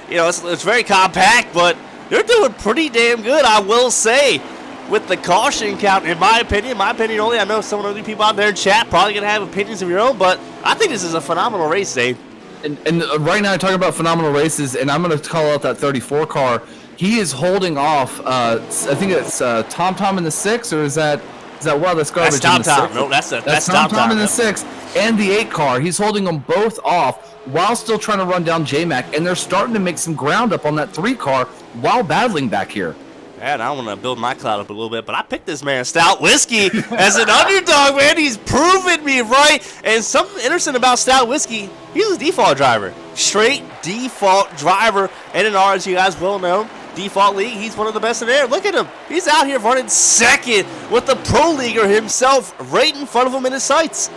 you know, it's very compact, but they're doing pretty damn good, I will say, with the caution count, in my opinion only. I know some of the people out there in chat probably going to have opinions of your own, but I think this is a phenomenal race, Dave.
And right now, talking about phenomenal races, and I'm going to call out that 34 car. He is holding off. I think it's Tom in the 6, or is that wow? That's garbage.
That's Tom. No, that's
Tom in the 6 and the 8 car. He's holding them both off while still trying to run down J-Mac, and they're starting to make some ground up on that 3 car while battling back here.
Man, I want to build my cloud up a little bit, but I picked this man, Stout Whiskey, as an underdog, man. He's proven me right. And something interesting about Stout Whiskey, he's a default driver. Straight default driver. And in ours, you guys well know, default league, he's one of the best in there. Look at him. He's out here running second with the pro leaguer himself right in front of him in his sights.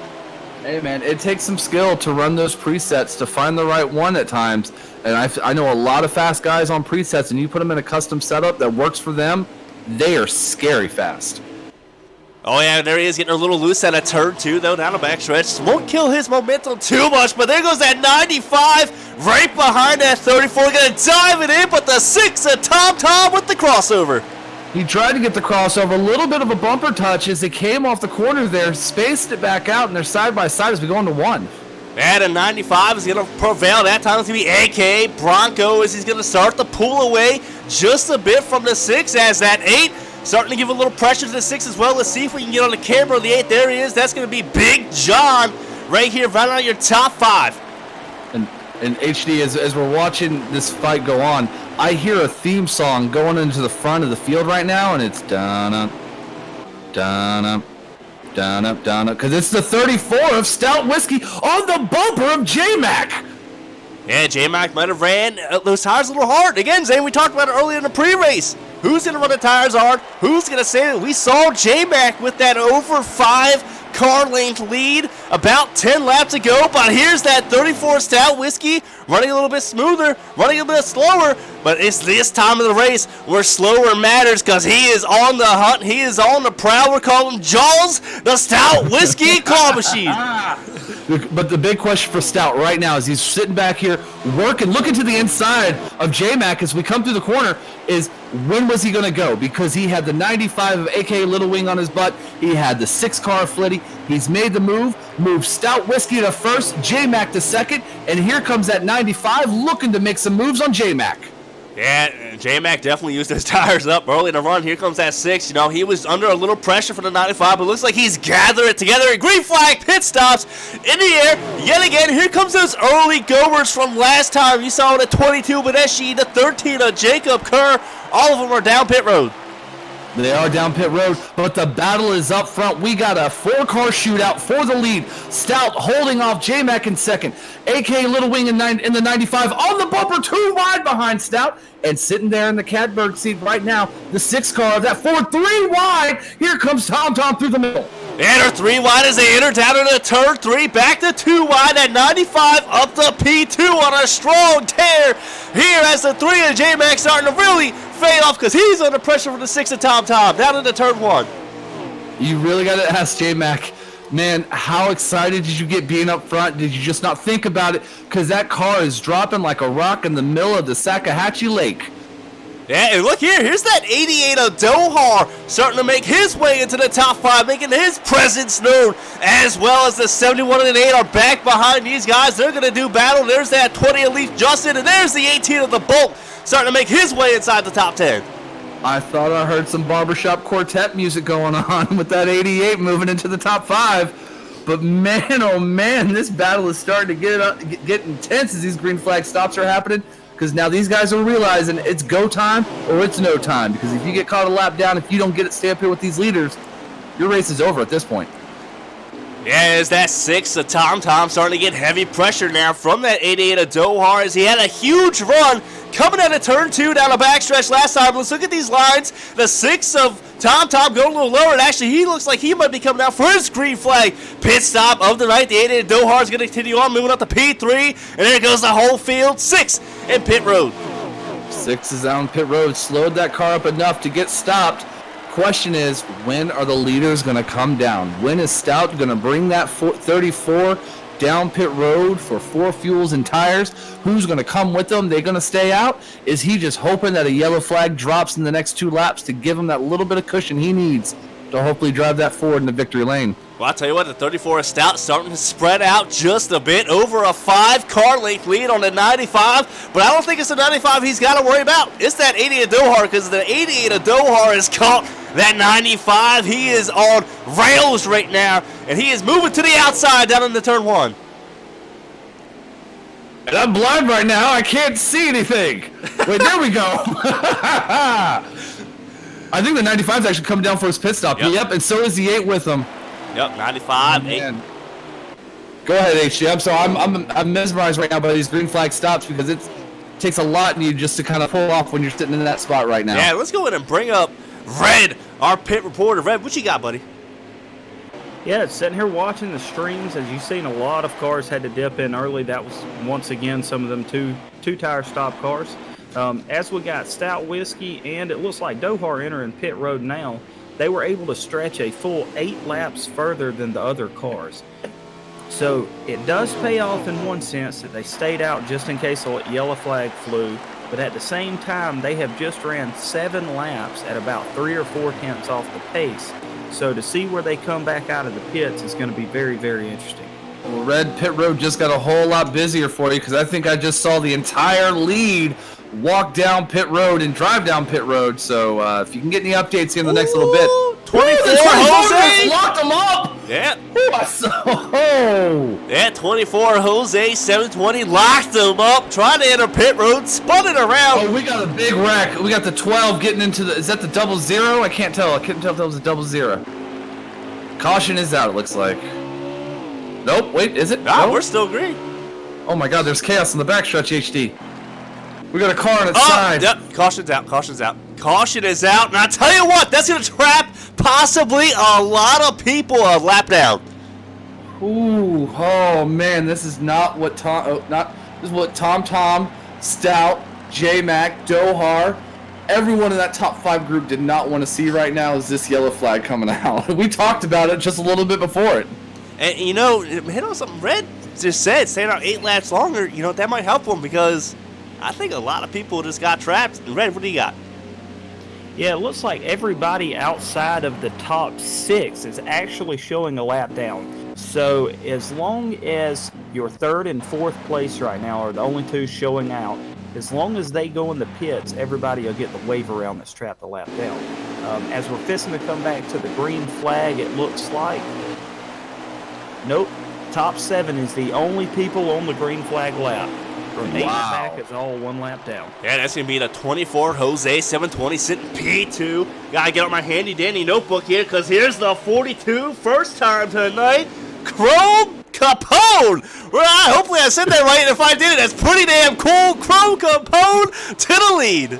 Hey, man, it takes some skill to run those presets to find the right one at times. And I know a lot of fast guys on presets, and you put them in a custom setup that works for them, they are scary fast.
Oh, yeah, there he is, getting a little loose at a turn 2, though, down the backstretch. Won't kill his momentum too much, but there goes that 95 right behind that 34. Going to dive it in, but the 6 of Tom with the crossover.
He tried to get the crossover, a little bit of a bumper touch as they came off the corner there, spaced it back out, and they're side by side as we go into 1.
And a 95 is going to prevail. That time it's going to be AKA Bronco as he's going to start to pull away just a bit from the 6 as that 8 starting to give a little pressure to the 6 as well. Let's see if we can get on the camera of the 8. There he is. That's going to be Big John right here, right on your top 5.
And HD, as we're watching this fight go on, I hear a theme song going into the front of the field right now, and it's dun-up, dun-up, dun-up, dun-up, because it's the 34 of Stout Whiskey on the bumper of J-Mac.
Yeah, J-Mac might have ran those tires a little hard. Again, Zane, we talked about it earlier in the pre-race. Who's going to run the tires hard? Who's going to say that? We saw J-Mac with that over 5 car length lead about 10 laps ago, but here's that 34 Stout Whiskey running a little bit smoother, running a bit slower, but it's this time of the race where slower matters because he is on the hunt, he is on the prowl. We're calling him Jaws, the Stout Whiskey claw machine.
But the big question for Stout right now is he's sitting back here working, looking to the inside of J-Mac as we come through the corner, is when was he going to go? Because he had the 95 of AK Little Wing on his butt. He had the 6 car Flitty. He's made the moved Stout Whiskey to first, J-Mac to second, and here comes that 95 looking to make some moves on J-Mac.
Yeah, J-Mac definitely used his tires up early in the run. Here comes that 6. You know, he was under a little pressure for the 95, but it looks like he's gathered it together. Green flag, pit stops in the air. Yet again, here comes those early goers from last time. You saw the 22 Badeshi, the 13 of Jacob Kerr. All of them are down pit road.
They are down pit road, but the battle is up front. We got a 4-car shootout for the lead. Stout holding off J-Mac in second. AK Little Wing in the 95 on the bumper, 2 wide behind Stout. And sitting there in the catbird seat right now, the 6 car of that Ford, 3 wide. Here comes Tom through the middle.
Enter 3 wide as they enter down into turn 3. Back to 2 wide at 95 up the P2 on a strong tear here as the 3 of J-Mac starting to really fade off because he's under pressure from the 6 of Tom down into turn 1.
You really got to ask J-Mac, man, how excited did you get being up front? Did you just not think about it? Because that car is dropping like a rock in the middle of the Sakahatchee Lake.
Yeah, and look here. Here's that 88 of Dohar starting to make his way into the top 5, making his presence known, as well as the 71 and 8 are back behind these guys. They're going to do battle. There's that 20 of Leaf Justin, and there's the 18 of the Bolt starting to make his way inside the top 10.
I thought I heard some barbershop quartet music going on with that 88 moving into the top 5. But man, oh man, this battle is starting to get intense as these green flag stops are happening. Because now these guys are realizing it's go time or it's no time. Because if you get caught a lap down, if you don't get it, stay up here with these leaders, your race is over at this point.
Yeah, it's that 6 of Tom starting to get heavy pressure now from that 88 of Dohar as he had a huge run coming out of turn 2 down the backstretch last time. Let's look at these lines. The 6 of Tom going a little lower, and actually he looks like he might be coming out for his green flag pit stop of the night. The 88 of Dohar is going to continue on, moving up to P3, and there goes the whole field. 6 in pit road.
6 is down pit road, slowed that car up enough to get stopped. Question is, when are the leaders going to come down? When is Stout going to bring that 34 down pit road for 4 fuels and tires? Who's going to come with them? They going to stay out? Is he just hoping that a yellow flag drops in the next 2 laps to give him that little bit of cushion he needs to hopefully drive that forward in the victory lane?
Well, I'll tell you what, the 34 of Stout starting to spread out just a bit, over a 5-car length lead on the 95, but I don't think it's the 95 he's got to worry about. It's that 88 of Dohar, because the 88 of Dohar has caught that 95. He is on rails right now, and he is moving to the outside down into turn 1.
And I'm blind right now. I can't see anything. Wait, there we go. I think the 95 is actually coming down for his pit stop. Yep, and so is the 8 with him.
Yep, 95, 8.
Go ahead, HG. I'm sorry. I'm mesmerized right now by these green flag stops because it takes a lot in you just to kind of pull off when you're sitting in that spot right now.
Yeah, let's go ahead and bring up Red, our pit reporter. Red, what you got, buddy?
Yeah, sitting here watching the streams, as you've seen, a lot of cars had to dip in early. That was, once again, some of them two-tire stop cars. As we got Stout Whiskey, and it looks like Dohar entering pit road now, they were able to stretch a full 8 laps further than the other cars. So it does pay off in one sense that they stayed out just in case a yellow flag flew, but at the same time, they have just ran 7 laps at about 3 or 4 tenths off the pace. So to see where they come back out of the pits is going to be very, very interesting.
Well, Red, pit road just got a whole lot busier for you because I think I just saw the entire lead walk down pit road and drive down pit road. So if you can get any updates here in the next little bit.
24 Jose!
Locked them up!
Yeah.
Yeah,
24 Jose, 720, locked them up, trying to enter pit road, spun it around.
Oh, we got a big wreck. We got the 12 getting into the, is that the 00? I can't tell. I couldn't tell if that was a 00. Caution is out, it looks like. Nope, wait, is it?
Nah,
no?
we're still green.
Oh my god, there's chaos in the backstretch, HD. We got a car on its side.
Yep, caution's out, caution's out. Caution is out, and I tell you what, that's going to trap possibly a lot of people a lap down.
Ooh, oh man, this is not what this is what Tom, Stout, J-Mac, Dohar, everyone in that top 5 group did not want to see right now is this yellow flag coming out. We talked about it just a little bit before it.
And you know, hit on something Red just said, staying out 8 laps longer, you know, that might help them because I think a lot of people just got trapped. Red, what do you got?
Yeah, it looks like everybody outside of the top 6 is actually showing a lap down. So as long as your 3rd and 4th place right now are the only 2 showing out, as long as they go in the pits, everybody will get the wave around that's trapped the lap down. As we're fixing to come back to the green flag, it looks like, nope, top 7 is the only people on the green flag lap. From 8 back, it's all 1 lap down.
Yeah, that's going to be the 24 Jose 720 sitting P2. Got to get on my handy-dandy notebook here because here's the 42 first time tonight. Chrome Capone. Well, hopefully I said that right, and if I did it, that's pretty damn cool. Chrome Capone to the lead.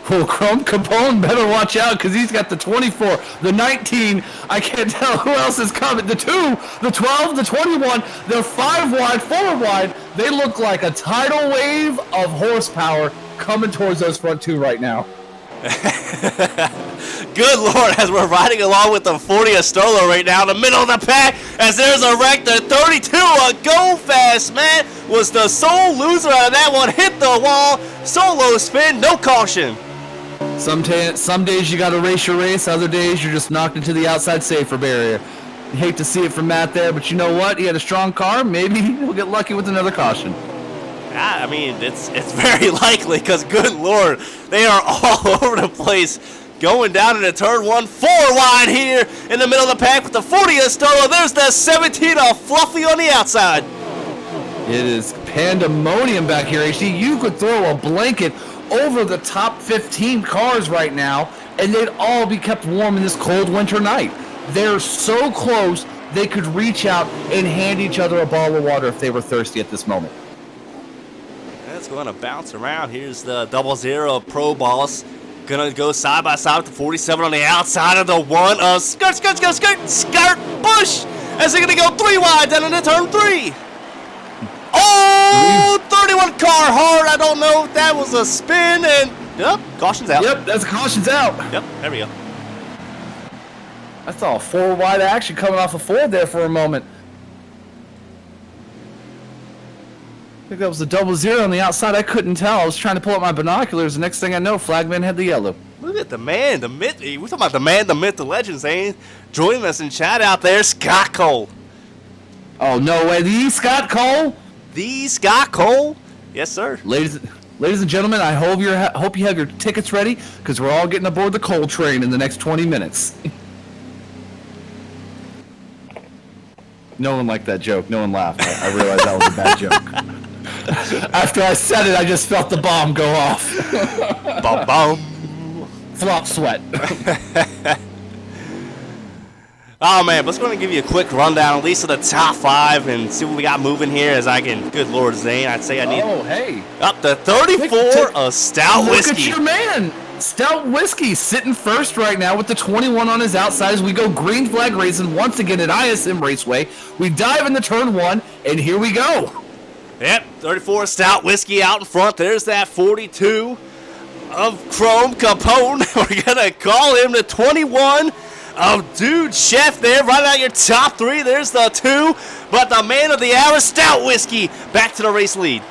Well, Chrome Capone better watch out because he's got the 24, the 19. I can't tell who else is coming. The 2, the 12, the 21. They're 5 wide, 4 wide. They look like a tidal wave of horsepower coming towards those front 2 right now.
Good Lord, as we're riding along with the 40 Estolo right now in the middle of the pack, as there's a wreck, the 32, a go fast, man, was the sole loser out of that one, hit the wall, solo spin, no caution.
Some days you got to race your race, other days you're just knocked into the outside safer barrier. You hate to see it from Matt there, but you know what? He had a strong car. Maybe he'll get lucky with another caution.
I mean, it's very likely because, good Lord, they are all over the place. Going down into turn 1, 4 wide here in the middle of the pack with the 40 Estolo. There's the 17 of Fluffy on the outside.
It is pandemonium back here, HD. You could throw a blanket over the top 15 cars right now, and they'd all be kept warm in this cold winter night. They're so close, they could reach out and hand each other a bottle of water if they were thirsty at this moment.
It's going to bounce around. Here's the 00 Pro Boss. Going to go side by side with the 47 on the outside of the 1. Skirt, Bush. As they're going to go 3 wide down into turn 3. Oh, 31 car hard. I don't know if that was a spin. And, yep, caution's out.
Yep, that's caution's out.
Yep, there we go.
I saw a 4 wide action coming off a 4 there for a moment. I think that was the 00 on the outside. I couldn't tell. I was trying to pull up my binoculars. The next thing I know, Flagman had the yellow.
Look at the man, the myth. We're talking about the man, the myth, the legend, Zane. Joining us in chat out there, Scott Cole.
Oh, no way. The Scott Cole?
The Scott Cole? Yes, sir.
Ladies and gentlemen, I hope you have your tickets ready because we're all getting aboard the Cole train in the next 20 minutes. No one liked that joke. No one laughed. I realized that was a bad joke. After I said it, I just felt the bomb go off.
Bomb.
Flop sweat.
Oh, man, let's go and give you a quick rundown, at least of the top 5, and see what we got moving here as I can, good Lord, Zane, I'd say I need...
Oh, hey.
Up to 34 of Stout Whiskey.
Look at your man. Stout Whiskey sitting first right now with the 21 on his outside as we go green flag racing once again at ISM Raceway. We dive into turn 1, and here we go.
Yep, 34 Stout Whiskey out in front. There's that 42 of Chrome Capone. We're going to call him the 21 of Dude Chef there. Right out your top 3. There's the 2. But the man of the hour, Stout Whiskey, back to the race lead.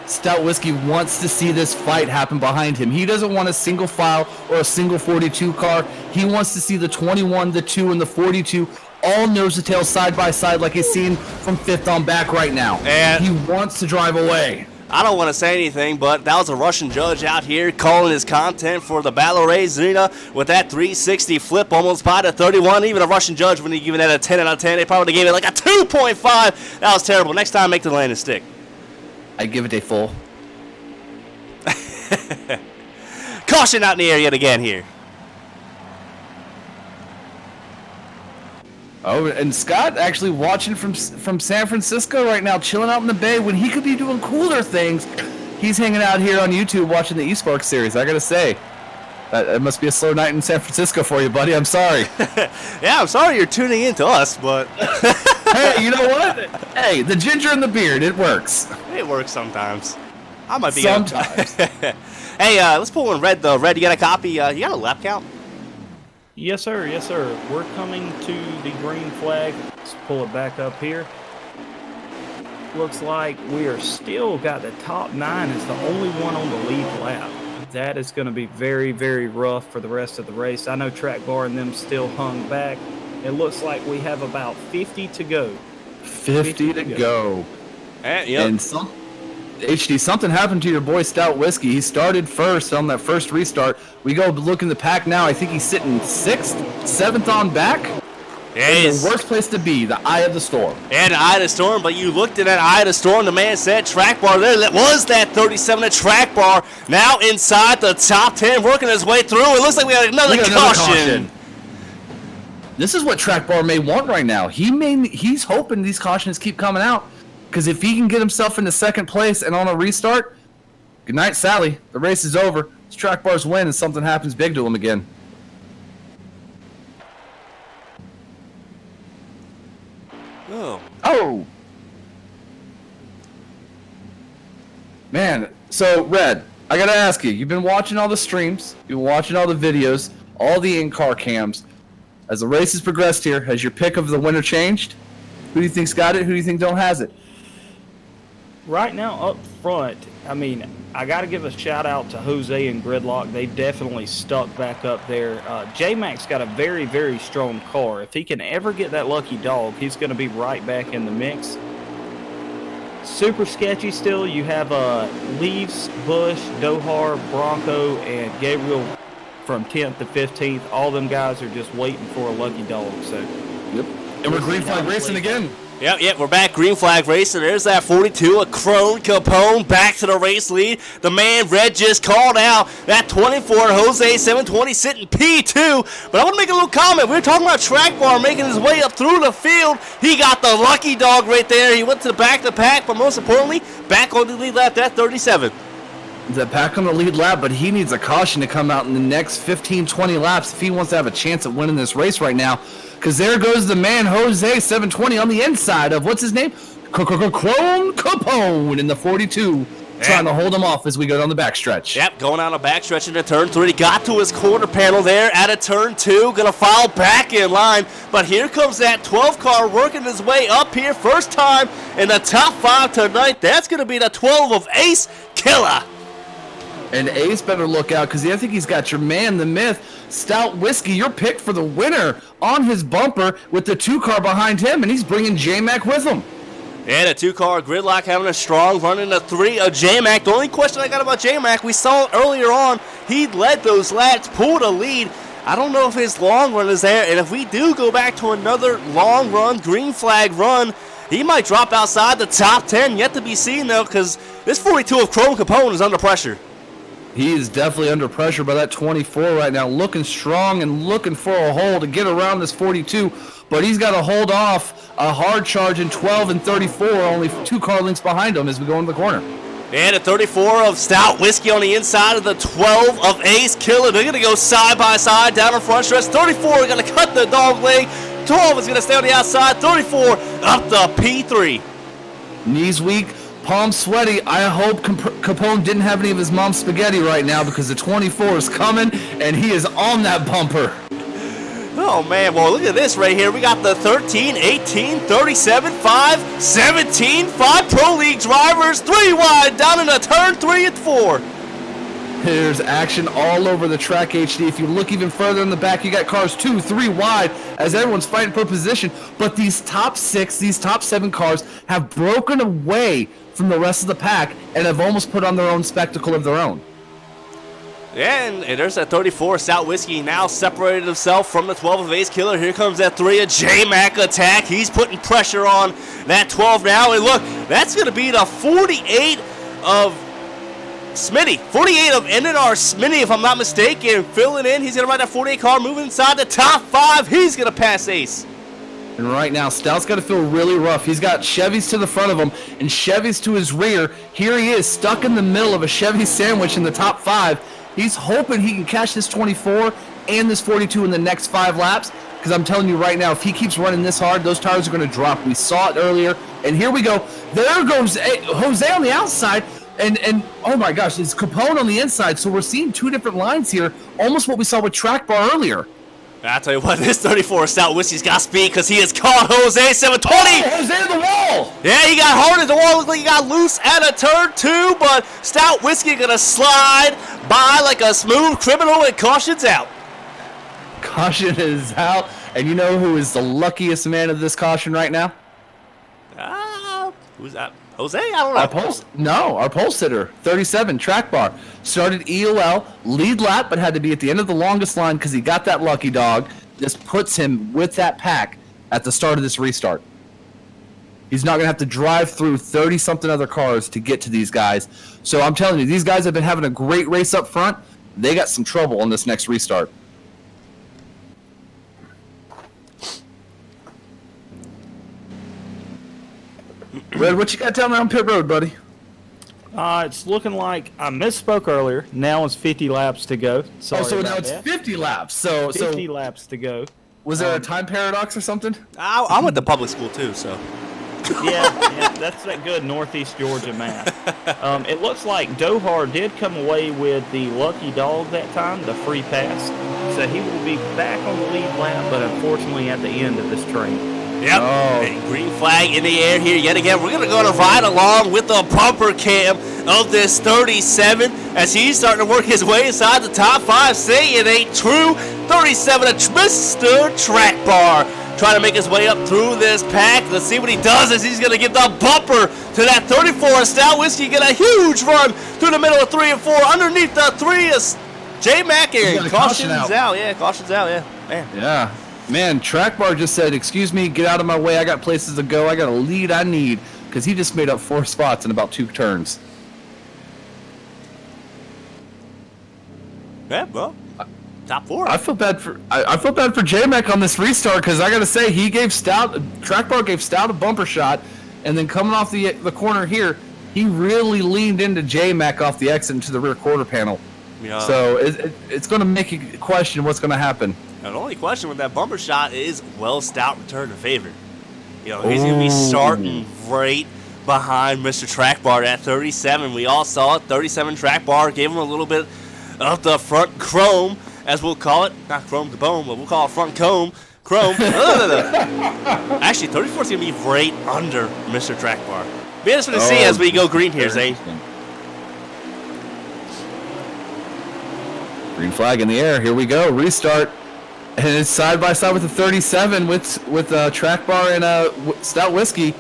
Stout Whiskey wants to see this fight happen behind him. He doesn't want a single file or a single 42 car. He wants to see the 21, the 2, and the 42 all nose to tail side by side like he's seen from 5th on back right now. And he wants to drive away.
I don't want to say anything, but that was a Russian judge out here calling his content for the Battle Race Arena with that 360 flip almost by the 31. Even a Russian judge wouldn't have given that a 10 out of 10. They probably gave it like a 2.5. That was terrible. Next time, make the landing stick.
I'd give it a full.
Caution out in the air yet again here.
Oh, and Scott actually watching from San Francisco right now, chilling out in the Bay when he could be doing cooler things. He's hanging out here on YouTube watching the eSpark series. I gotta say, that must be a slow night in San Francisco for you, buddy. I'm sorry.
Yeah, I'm sorry you're tuning in to us, but...
Hey, you know what? Hey, the ginger and the beard, it works.
It works sometimes. I might be...
Sometimes.
Hey, let's pull in Red, though. Red, you got a copy? You got a lap count?
Yes, sir. Yes, sir. We're coming to the green flag. Let's pull it back up here. Looks like we are still got the top 9 is the only one on the lead lap. That is going to be very, very rough for the rest of the race. I know Track Bar and them still hung back. It looks like we have about 50 to go.
50 to go.
Yep.
And HD, something happened to your boy Stout Whiskey. He started first on that first restart. We go look in the pack now. I think he's sitting 6th, 7th on back.
Yeah,
the worst place to be, the eye of the storm.
And the eye of the storm, but you looked at that eye of the storm, the man said Track Bar there. That was that 37 at Track Bar. Now inside the top 10, working his way through. It looks like we got another caution.
This is what Track Bar may want right now. He's hoping these cautions keep coming out. Because if he can get himself into 2nd place and on a restart, good night, Sally. The race is over. This track bar's win and something happens big to him again. Oh! Man, so, Red, I gotta ask you, you've been watching all the streams, you've been watching all the videos, all the in-car cams. As the race has progressed here, has your pick of the winner changed? Who do you think's got it? Who do you think don't has it?
Right now, up front, I mean, I got to give a shout out to Jose and Gridlock. They definitely stuck back up there. J-Mac's got a very, very strong car. If he can ever get that lucky dog, he's going to be right back in the mix. Super sketchy still. You have Leaves, Bush, Dohar, Bronco, and Gabriel from 10th to 15th. All them guys are just waiting for a lucky dog. So,
yep. And we're green flag racing again.
Yep, we're back green flag racing. There's that 42, a Crone Capone back to the race lead. The man Red just called out that 24 Jose 720 sitting P2. But I want to make a little comment. We were talking about Track Bar making his way up through the field. He got the lucky dog right there. He went to the back of the pack, but most importantly, back on the lead lap at 37.
The pack on the lead lap, but he needs a caution to come out in the next 15, 20 laps if he wants to have a chance at winning this race right now. Because there goes the man, Jose 720, on the inside of, what's his name? Crone Capone in the 42, trying to hold him off as we go down the backstretch.
Yep, going on a backstretch into turn 3. He got to his quarter panel there at a turn 2. Going to follow back in line. But here comes that 12 car working his way up here. First time in the top 5 tonight. That's going to be the 12 of Ace Killer.
And Ace better look out because I think he's got your man, the myth, Stout Whiskey, your pick for the winner on his bumper with the 2 car behind him, and he's bringing J-Mac with him.
And a 2-car Gridlock having a strong run in the 3 of J-Mac. The only question I got about J-Mac, we saw it earlier on, he led those laps, pulled a lead. I don't know if his long run is there, and if we do go back to another long run, green flag run, he might drop outside the top 10. Yet to be seen, though, because this 42 of Crone Capone is under pressure.
He is definitely under pressure by that 24 right now, looking strong and looking for a hole to get around this 42, but he's got to hold off a hard charge in 12 and 34, only 2 car lengths behind him as we go into the corner.
And a 34 of Stout Whiskey on the inside of the 12 of Ace Killer. They're going to go side by side down in front stretch. 34 going to cut the dog leg. 12 is going to stay on the outside. 34 up the P3.
Knees weak. Palm sweaty. I hope Capone didn't have any of his mom's spaghetti right now because the 24 is coming and he is on that bumper.
Oh, man. Well, look at this right here. We got the 13, 18, 37, 5, 17, 5 Pro League drivers, 3 wide down in the turn 3 and 4.
There's action all over the track, HD. If you look even further in the back, you got cars 2, 3 wide as everyone's fighting for position. But these top 6, these top 7 cars have broken away from the rest of the pack and have almost put on their own spectacle of their own.
Yeah, and there's that 34 Stout Whiskey now separated himself from the 12 of Ace Killer. Here comes that 3 of J-Mac attack. He's putting pressure on that 12 now. And look, that's going to be the 48 of Smitty. 48 of NNR Smitty, if I'm not mistaken. Filling in, he's going to ride that 48 car, moving inside the top 5. He's going to pass Ace.
And right now, Stout's got to feel really rough. He's got Chevys to the front of him and Chevys to his rear. Here he is, stuck in the middle of a Chevy sandwich in the top 5. He's hoping he can catch this 24 and this 42 in the next 5 laps. Because I'm telling you right now, if he keeps running this hard, those tires are going to drop. We saw it earlier. And here we go. There goes Jose on the outside. And oh my gosh, it's Capone on the inside. So we're seeing 2 different lines here. Almost what we saw with Track Bar earlier.
I'll tell you what, this 34 Stout Whiskey's got speed because he has caught Jose 720.
Oh, Jose to the wall.
Yeah, he got hard at the wall. Looked like he got loose at a turn 2, but Stout Whiskey going to slide by like a smooth criminal and caution's out.
Caution is out. And you know who is the luckiest man of this caution right now?
Who's that? Jose? I don't know.
Our pole sitter, 37, Track Bar. Started EOL, lead lap, but had to be at the end of the longest line because he got that lucky dog. This puts him with that pack at the start of this restart. He's not going to have to drive through 30-something other cars to get to these guys. So I'm telling you, these guys have been having a great race up front. They got some trouble on this next restart. Red, what you got down there on pit road, buddy?
It's looking like I misspoke earlier. Now it's 50 laps to go. Sorry
so now
about
it's
that.
50 laps. So
50 laps to go.
was there a time paradox or something?
I went to public school too, so.
Yeah, that's that good Northeast Georgia math. It looks like Dohar did come away with the lucky dog that time, the free pass. So he will be back on the lead lap, but unfortunately at the end of this train.
Yep.
Oh.
And green flag in the air here yet again. We're going to go to ride along with the bumper cam of this 37 as he's starting to work his way inside the top 5, saying a true 37, Mr. Track Bar. Trying to make his way up through this pack. Let's see what he does as he's going to give the bumper to that 34. Stout Whiskey get a huge run through the middle of 3 and 4. Underneath the 3 is J-Mac and cautions out. Yeah, cautions out, yeah. Man.
Yeah. Man, Track Bar just said, excuse me, get out of my way. I got places to go. I got a lead I need. Because he just made up 4 spots in about 2 turns.
Yeah, well, top 4.
I feel bad for J-Mac on this restart because I got to say, Track Bar gave Stout a bumper shot. And then coming off the corner here, he really leaned into J-Mac off the exit into the rear quarter panel.
Yeah.
So it's going to make you question what's going to happen.
Now, the only question with that bumper shot is, will Stout return the favor? You know, he's going to be starting right behind Mr. Track Bar at 37. We all saw it. 37 Track Bar gave him a little bit of the front chrome, as we'll call it. Not chrome to bone, but we'll call it front chrome. Actually, 34 is going to be right under Mr. Track Bar. Be interesting to see as we go green here, Zane.
Green flag in the air. Here we go. Restart. And it's side by side with the 37 with Track Bar and Stout Whiskey.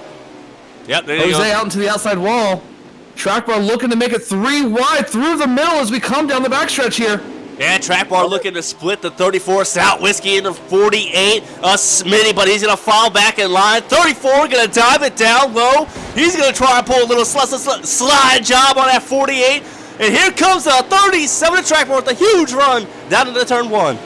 Yep, there you go.
Jose out into the outside wall. Track Bar looking to make it 3 wide through the middle as we come down the backstretch here.
Yeah, Track Bar looking to split the 34 Stout Whiskey into 48. A Smitty, but he's going to fall back in line. 34 going to dive it down low. He's going to try and pull a little slide job on that 48. And here comes the 37 Track Bar with a huge run down into turn 1.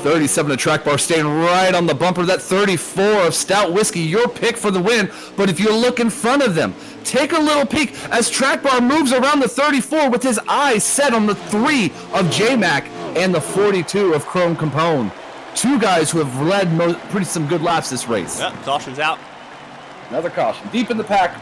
37 to Track Bar staying right on the bumper. That 34 of Stout Whiskey, your pick for the win. But if you look in front of them, take a little peek as Track Bar moves around the 34 with his eyes set on the 3 of J-Mac and the 42 of Chrome Capone. 2 guys who have led some good laps this race.
Yep, caution's out.
Another caution. Deep in the pack.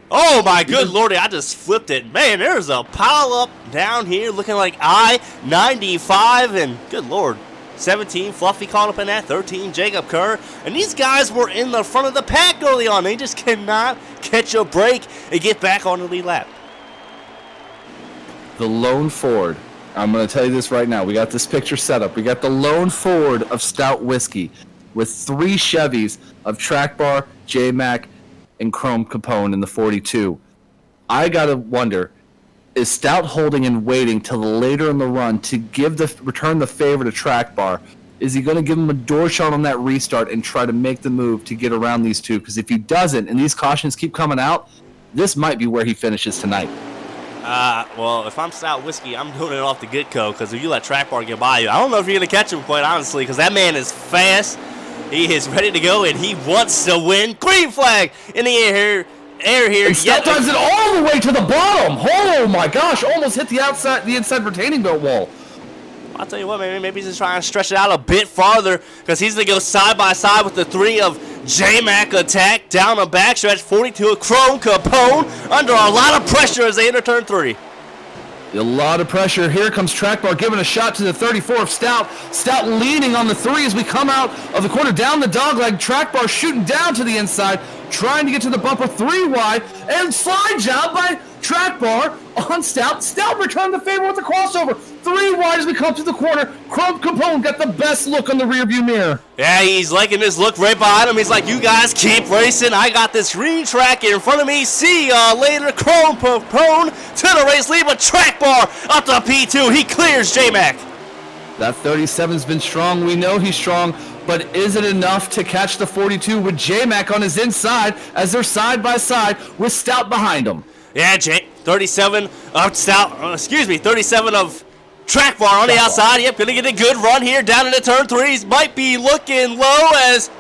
Oh my good lordy, I just flipped it. Man, there's a pile up down here looking like I-95 and good lord. 17, Fluffy caught up in that. 13, Jacob Kerr. And these guys were in the front of the pack early on. They just cannot catch a break and get back on the lead lap.
The lone Ford. I'm going to tell you this right now. We got this picture set up. We got the lone Ford of Stout Whiskey with 3 Chevys of Track Bar, J-Mac, and Chrome Capone in the 42. I got to wonder, is Stout holding and waiting till later in the run to return the favor to Track Bar? Is he going to give him a door shot on that restart and try to make the move to get around these 2? Because if he doesn't, and these cautions keep coming out, this might be where he finishes tonight.
Well, if I'm Stout Whiskey, I'm doing it off the get-go, because if you let Track Bar get by you, I don't know if you're going to catch him, quite honestly, because that man is fast. He is ready to go, and he wants to win. Green flag in the air here.
And Stout drives it all the way to the bottom. Oh my gosh, almost hit the inside retaining belt wall.
I'll tell you what, maybe he's just trying to stretch it out a bit farther, because he's going to go side by side with the 3 of J-Mac attack down the backstretch. 42 of Chrome Capone under a lot of pressure as they enter turn 3.
A lot of pressure. Here comes Track Bar giving a shot to the 34 of Stout. Stout leaning on the 3 as we come out of the corner down the dogleg. Track Bar shooting down to the inside, trying to get to the bumper 3 wide, and slide job by Track Bar on Stout. Stout returned the favor with the crossover. 3 wide as we come to the corner. Chrome Capone got the best look on the rearview mirror.
Yeah, he's liking this look right behind him. He's like, you guys keep racing. I got this green track in front of me. See ya later. Chrome Capone to the race lead, but Track Bar up to P2. He clears J-Mac.
That 37's been strong. We know he's strong. But is it enough to catch the 42 with J-Mac on his inside as they're side by side with Stout behind him?
Yeah, 37 of Stout, 37 of Track Bar on the outside. Yep, gonna get a good run here down into turn 3. Might be looking low as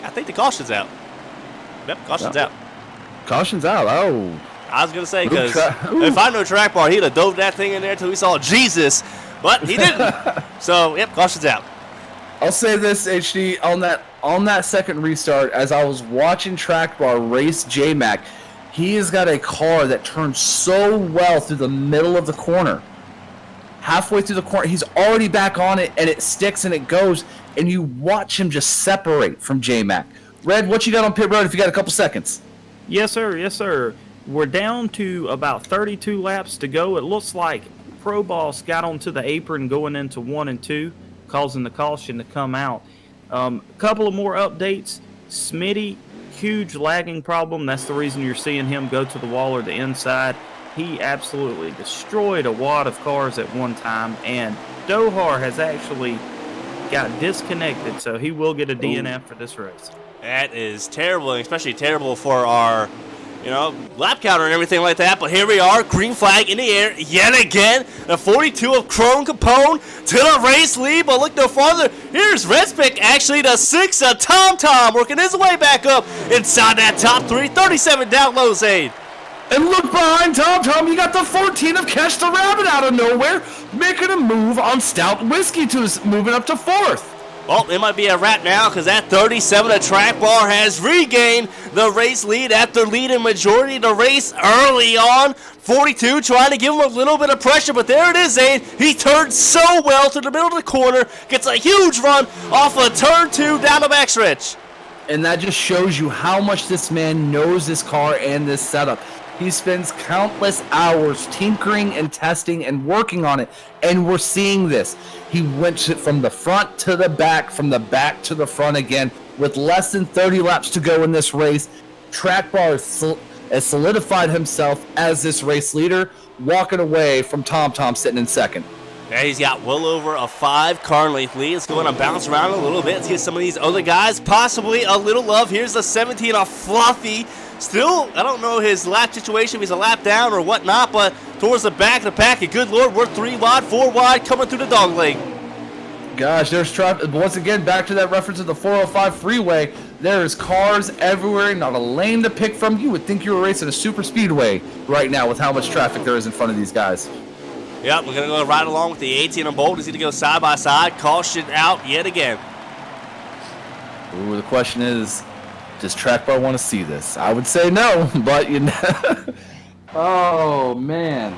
I think the caution's out. Yep, caution's out.
Caution's out. Oh.
I was going to say, because if I know track bar, he'd have dove that thing in there until we saw Jesus, but he didn't. So, yep, caution's out.
I'll say this, HD, on that second restart, as I was watching track bar race J-Mac, he has got a car that turns so well through the middle of the corner. Halfway through the corner, he's already back on it, and it sticks and it goes, and you watch him just separate from J-Mac. Red, what you got on pit road if you got a couple seconds?
Yes, sir. Yes, sir. We're down to about 32 laps to go. It looks like Pro Boss got onto the apron going into 1 and 2, causing the caution to come out. Couple of more updates. Smitty, huge lagging problem. That's the reason you're seeing him go to the wall or the inside. He absolutely destroyed a wad of cars at one time, and Dohar has actually got disconnected, so he will get a DNF for this race.
That is terrible, and especially terrible for our, lap counter and everything like that. But here we are, green flag in the air yet again. The 42 of Chrome Capone to the race lead, but look no farther. Here's Redspick, actually the 6 of Tom working his way back up inside that top 3. 37 down low, Zane.
And look behind Tom, you got the 14 of Catch the Rabbit out of nowhere, making a move on Stout Whiskey moving up to 4th.
Well, it might be a wrap now, because that 37 of Track Bar has regained the race lead after leading majority of the race early on. 42 trying to give him a little bit of pressure, but there it is, Zane. He turned so well to the middle of the corner, gets a huge run off of turn 2 down the backstretch.
And that just shows you how much this man knows this car and this setup. He spends countless hours tinkering and testing and working on it, and we're seeing this. He went from the front to the back, from the back to the front again, with less than 30 laps to go in this race. Track Bar has solidified himself as this race leader, walking away from Tom sitting in second.
Yeah, he's got well over a 5-car length lead. It's going to bounce around a little bit. Let's get some of these other guys possibly a little love. Here's the 17 of Fluffy. Still, I don't know his lap situation, if he's a lap down or whatnot, but towards the back of the pack, and good Lord, we're 3 wide, 4 wide, coming through the dog leg.
Gosh, there's traffic. Once again, back to that reference of the 405 freeway. There's cars everywhere, not a lane to pick from. You would think you were racing a super speedway right now with how much traffic there is in front of these guys.
Yep, we're going to go right along with the 18 of Bold. He's going to go side by side, caution out yet again.
Ooh, the question is, does Track Bar want to see this? I would say no, but you know. Oh, man.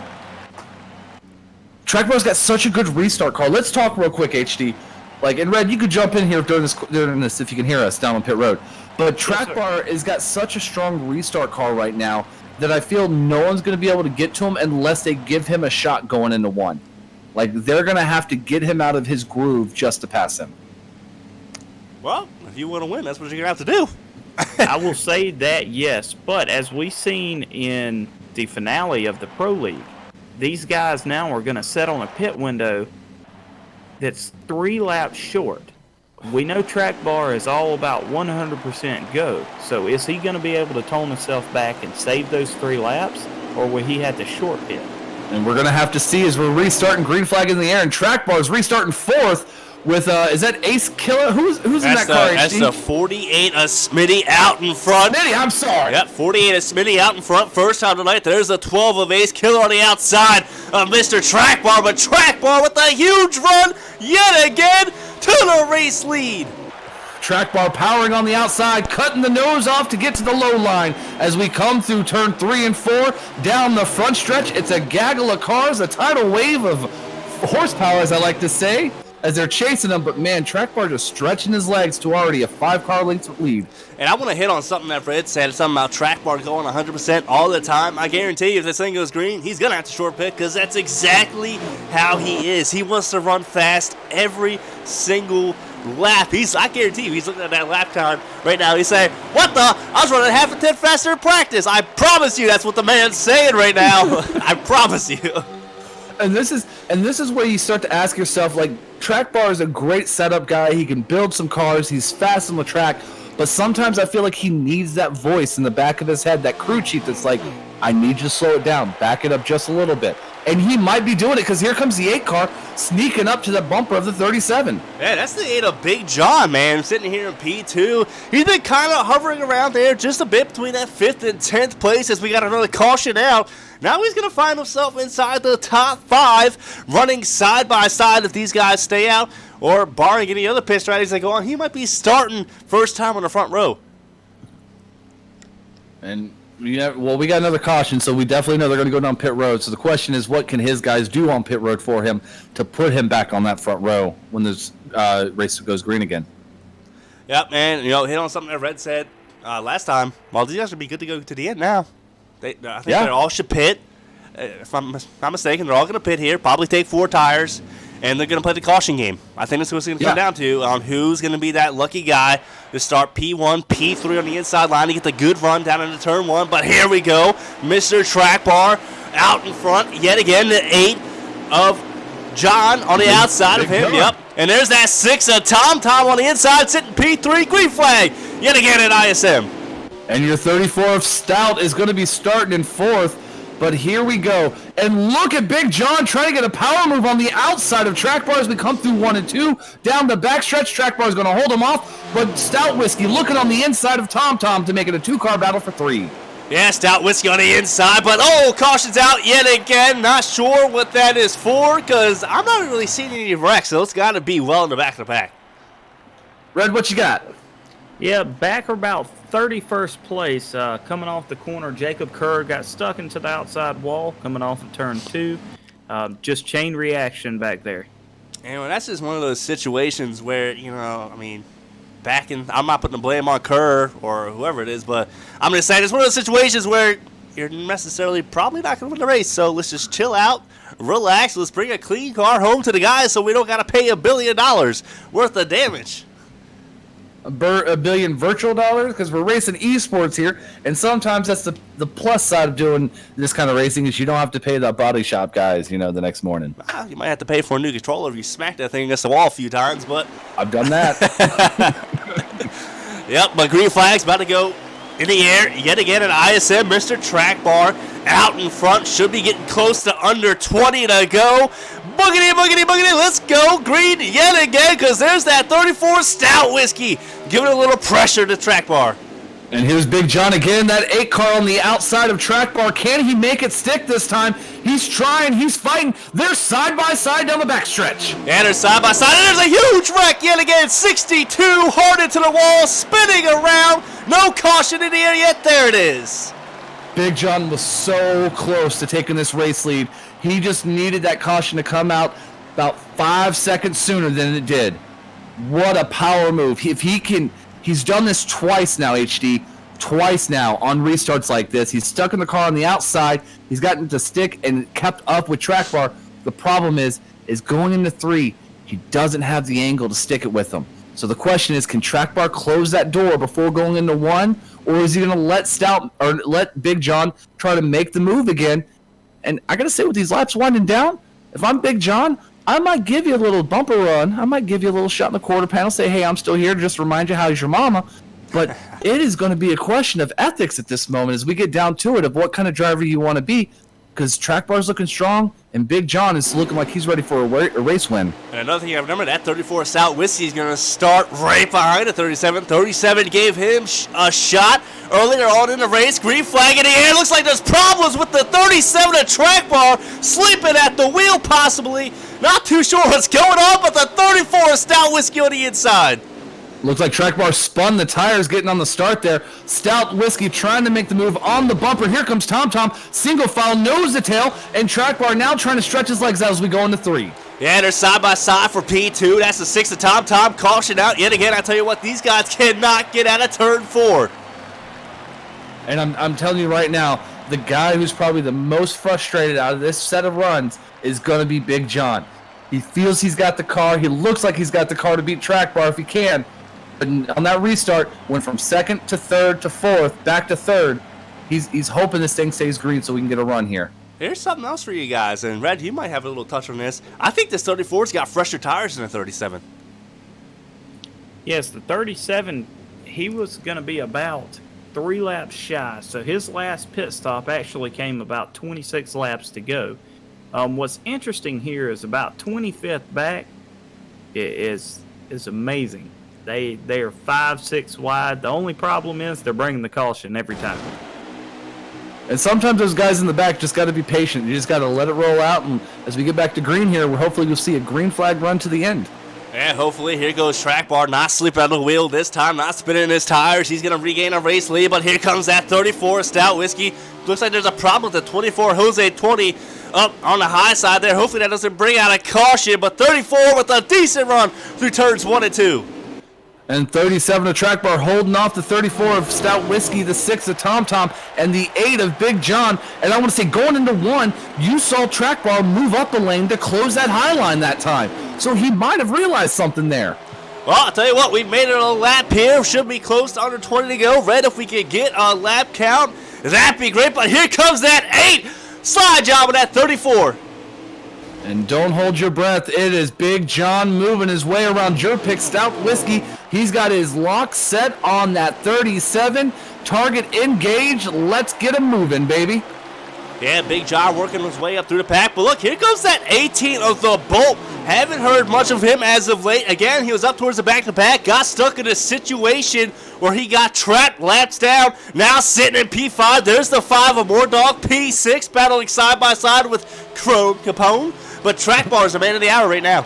Track Bar's got such a good restart car. Let's talk real quick, HD. And Red, you could jump in here during this if you can hear us down on pit road. But Track Bar has got such a strong restart car right now that I feel no one's going to be able to get to him unless they give him a shot going into 1. They're going to have to get him out of his groove just to pass him.
Well, if you want to win, that's what you're going to have to do.
I will say that, yes. But as we seen in the finale of the Pro League, these guys now are going to set on a pit window that's 3 laps short. We know Track Bar is all about 100% go. So is he going to be able to tone himself back and save those 3 laps, or will he have to short pit?
And we're going to have to see as we're restarting green flag in the air, and Track Bar is restarting 4th with, is that Ace Killer? Who's in that car, HD?
That's the 48 of Smitty out in front.
Smitty, I'm sorry.
Yep, 48 of Smitty out in front. First time tonight. There's the 12 of Ace Killer on the outside of Mr. Track Bar. But Track Bar with a huge run yet again to the race lead.
Track Bar powering on the outside, cutting the nose off to get to the low line as we come through turn 3 and 4. Down the front stretch, it's a gaggle of cars, a tidal wave of horsepower, as I like to say, as they're chasing him. But man, Track Bar just stretching his legs to already a 5-car length lead.
And I want to hit on something that Fred said, something about Track Bar going 100% all the time. I guarantee you, if this thing goes green, he's going to have to short pit, because that's exactly how he is. He wants to run fast every single lap. I guarantee you, he's looking at that lap time right now. He's saying, what the? I was running half a 10 faster in practice. I promise you, that's what the man's saying right now. I promise you.
And this is where you start to ask yourself, Track Bar is a great setup guy. He can build some cars. He's fast on the track. But sometimes I feel like he needs that voice in the back of his head, that crew chief that's like, I need you to slow it down, back it up just a little bit. and he might be doing it because here comes the 8 car sneaking up to the bumper of the 37.
Yeah, that's the 8 of Big John, man, sitting here in P2. He's been kind of hovering around there just a bit between that 5th and 10th place as we got another caution out. Now he's going to find himself inside the top 5, running side by side if these guys stay out, or barring any other pit strategies that go on, he might be starting first time on the front row.
And we got another caution, so we definitely know they're going to go down pit road. So the question is, what can his guys do on pit road for him to put him back on that front row when this race goes green again?
Yep, man. Hit on something that Red said last time. Well, these guys should be good to go to the end now. I think they all should pit. If I'm not mistaken, they're all going to pit here, probably take 4 tires, and they're going to play the caution game. I think that's what it's going to come down to, who's going to be that lucky guy to start P1, P3 on the inside line to get the good run down into turn 1. But here we go. Mr. Track Bar out in front yet again, the 8 of John on the outside of him. Yep. And there's that 6 of Tom on the inside sitting P3. Green flag yet again at ISM.
And your 34 of Stout is going to be starting in 4th. But here we go. And look at Big John trying to get a power move on the outside of Track Bar as we come through 1 and 2. Down the backstretch, Track Bar is going to hold him off. But Stout Whiskey looking on the inside of Tom to make it a 2-car battle for 3.
Yeah, Stout Whiskey on the inside. But, caution's out yet again. Not sure what that is for because I'm not really seeing any wrecks. So it's got to be well in the back of the pack.
Red, what you got?
Yeah, back about 31st place, coming off the corner. Jacob Kerr got stuck into the outside wall coming off of turn 2. Just chain reaction back there.
And that's just one of those situations where, I'm not putting the blame on Kerr or whoever it is, but I'm going to say it's one of those situations where you're necessarily probably not going to win the race. So let's just chill out, relax, let's bring a clean car home to the guys so we don't got to pay $1 billion worth of damage.
$1 billion virtual dollars because we're racing esports here, and sometimes that's the plus side of doing this kind of racing is you don't have to pay the body shop guys, the next morning.
You might have to pay for a new controller if you smack that thing against the wall a few times, but
I've done that.
Yep, but green flag's about to go in the air yet again at ISM. Mr. Track Bar out in front, should be getting close to under 20 to go. Boogity, boogity, boogity, let's go green yet again because there's that 34 Stout Whiskey giving a little pressure to Track Bar.
And here's Big John again, that 8 car on the outside of Track Bar. Can he make it stick this time? He's trying, he's fighting. They're side by side down the backstretch.
And they're side by side, and there's a huge wreck yet again. 62 hard into the wall, spinning around. No caution in the air yet. There it is.
Big John was so close to taking this race lead. He just needed that caution to come out about 5 seconds sooner than it did. What a power move. If he can, he's done this twice now, HD. Twice now on restarts like this. He's stuck in the car on the outside. He's gotten to stick and kept up with Track Bar. The problem is going into 3, he doesn't have the angle to stick it with him. So the question is, can Track Bar close that door before going into 1? Or is he going to let Big John try to make the move again? And I got to say, with these laps winding down, if I'm Big John, I might give you a little bumper run. I might give you a little shot in the quarter panel, say, hey, I'm still here, just remind you how's your mama. But it is going to be a question of ethics at this moment as we get down to it of what kind of driver you want to be. Because Track Bar's looking strong, and Big John is looking like he's ready for a race win.
And another thing I remember, that 34 Stout Whiskey is going to start right behind the 37. 37 gave him a shot earlier on in the race. Green flag in the air. Looks like there's problems with the 37 at Track Bar, sleeping at the wheel possibly. Not too sure what's going on, but the 34 Stout Whiskey on the inside.
Looks like Track Bar spun the tires getting on the start there. Stout Whiskey trying to make the move on the bumper. Here comes Tom. Single file, nose to tail, and Track Bar now trying to stretch his legs out as we go into 3.
Yeah, they're side by side for P2. That's the 6 of Tom. Caution out yet again. I tell you what, these guys cannot get out of turn 4.
And I'm telling you right now, the guy who's probably the most frustrated out of this set of runs is going to be Big John. He feels he's got the car. He looks like he's got the car to beat Track Bar if he can. But on that restart, went from 2nd to 3rd to 4th, back to 3rd. He's hoping this thing stays green so we can get a run here.
Here's something else for you guys, and Red, you might have a little touch on this. I think this 34's got fresher tires than the 37.
Yes, the 37, he was going to be about 3 laps shy. So his last pit stop actually came about 26 laps to go. What's interesting here is about 25th back is amazing. They are 5-6 wide. The only problem is they're bringing the caution every time.
And sometimes those guys in the back just got to be patient. You just got to let it roll out. And as we get back to green here, hopefully you'll see a green flag run to the end.
Yeah, hopefully. Here goes Track Bar, not slipping on the wheel this time, not spinning his tires. He's going to regain a race lead, but here comes that 34 Stout Whiskey. Looks like there's a problem with the 24 Jose 20 up on the high side there. Hopefully that doesn't bring out a caution, but 34 with a decent run through turns 1 and 2.
And 37 of Track Bar holding off the 34 of Stout Whiskey, the 6 of Tom Tom, and the 8 of Big John. And I want to say, going into 1, you saw Track Bar move up the lane to close that high line that time. So he might have realized something there.
Well, I'll tell you what, we made it a lap here. Should be close to under 20 to go. Red, if we could get a lap count, that'd be great. But here comes that 8. Slide job with that 34.
And don't hold your breath. It is Big John moving his way around your pick, Stout Whiskey. He's got his lock set on that 37. Target engaged. Let's get him moving, baby.
Yeah, Big John working his way up through the pack. But look, here comes that 18 of the Bolt. Haven't heard much of him as of late. Again, he was up towards the back of the pack. Got stuck in a situation where he got trapped, laps down. Now sitting in P5. There's the 5 of Moordog. P6 battling side by side with Chrome Capone. But Track Bar is the man of the hour right now.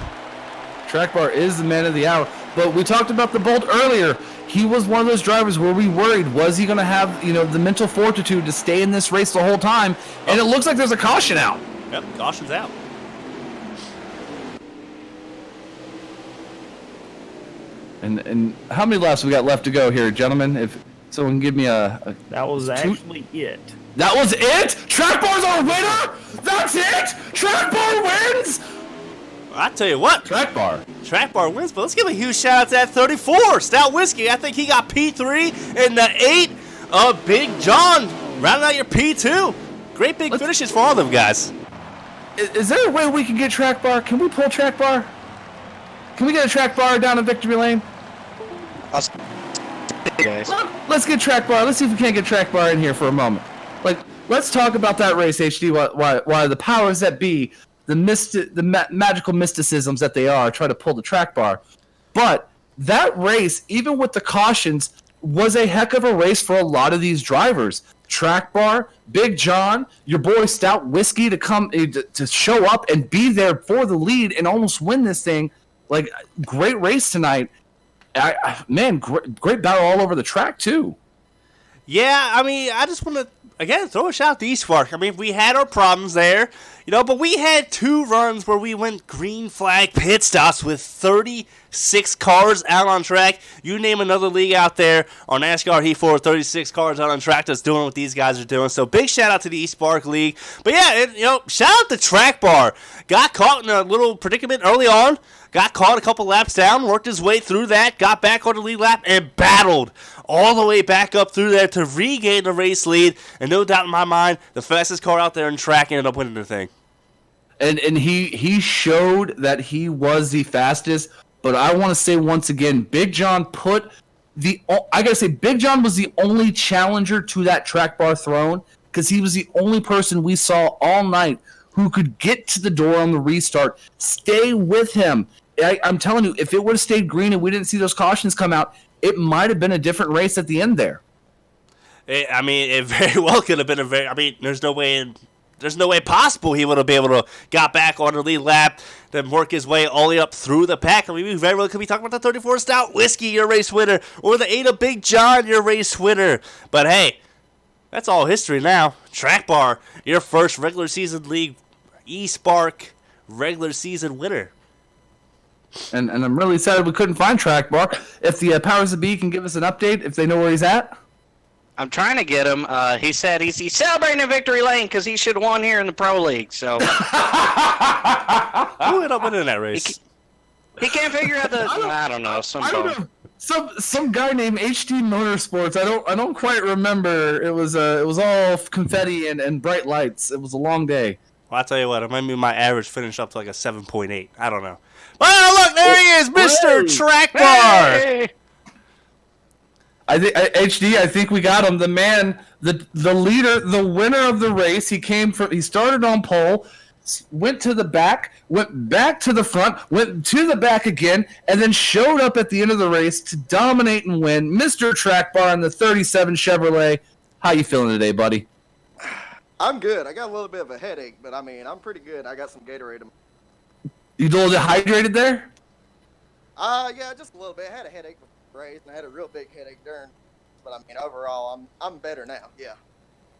Track Bar is the man of the hour. But we talked about the Bolt earlier. He was one of those drivers where we worried, was he going to have, the mental fortitude to stay in this race the whole time? And it looks like there's a caution out.
Yep, caution's out.
And how many laps we got left to go here, gentlemen? If someone can give me a
That was actually it.
That was it? Track Bar's our winner? That's it? Track Bar wins?
I tell you what.
Track Bar
wins, but let's give a huge shout out to that 34 Stout Whiskey. I think he got P3 and the 8 of Big John. Rounding out your P2. Great big finishes for all of them guys.
Is there a way we can get Track Bar? Can we pull Track Bar? Can we get a Track Bar down in Victory Lane?
Guys.
Let's get Track Bar. Let's see if we can't get Track Bar in here for a moment. Let's talk about that race, HD. Why the powers that be, the magical mysticisms that they are, try to pull the Track Bar. But that race, even with the cautions, was a heck of a race for a lot of these drivers. Track Bar, Big John, your boy Stout Whiskey to come to show up and be there for the lead and almost win this thing. Great race tonight. Great battle all over the track too.
Yeah, I just want to, again, throw a shout out to eSpark. We had our problems there, but we had 2 runs where we went green flag pit stops with 36 cars out on track. You name another league out there on NASCAR Heat 4, 36 cars out on track that's doing what these guys are doing. So big shout out to the eSpark League. But yeah, shout out to Track Bar. Got caught in a little predicament early on. Got caught a couple laps down, worked his way through that, got back on the lead lap, and battled all the way back up through there to regain the race lead. And no doubt in my mind, the fastest car out there in track ended up winning the thing.
And he showed that he was the fastest. But I want to say once again, Big John Big John was the only challenger to that Track Bar throne, because he was the only person we saw all night who could get to the door on the restart, stay with him. I'm telling you, if it would have stayed green and we didn't see those cautions come out, it might have been a different race at the end there.
It very well could have been there's no way possible he would have been able to got back on the lead lap, then work his way all the way up through the pack. We very well could be talking about the 34 Stout Whiskey, your race winner, or the 8 of Big John, your race winner. But hey, that's all history now. Track Bar, your first regular season league eSpark regular season winner.
And I'm really sad we couldn't find Track Bar. If the powers that be can give us an update, if they know where he's at.
I'm trying to get him. He said he's celebrating in Victory Lane because he should have won here in the Pro League. So
who ended up winning that race?
He can't figure out I don't know.
Some guy named HD Motorsports. I don't quite remember. It was all confetti and bright lights. It was a long day.
Well, I'll tell you what, maybe my average finished up to like a 7.8. I don't know. Oh, look, there he is, Mr. Track Bar.
Hey!
I think we got him. The man, the leader, the winner of the race. He started on pole, went to the back, went back to the front, went to the back again, and then showed up at the end of the race to dominate and win. Mr. Track Bar in the 37 Chevrolet. How you feeling today, buddy?
I'm good. I got a little bit of a headache, but I mean, I'm pretty good. I got some Gatorade.
You a little dehydrated there?
Yeah, just a little bit. I had a headache before the race, and I had a real big headache during. But I mean, overall, I'm better now. Yeah.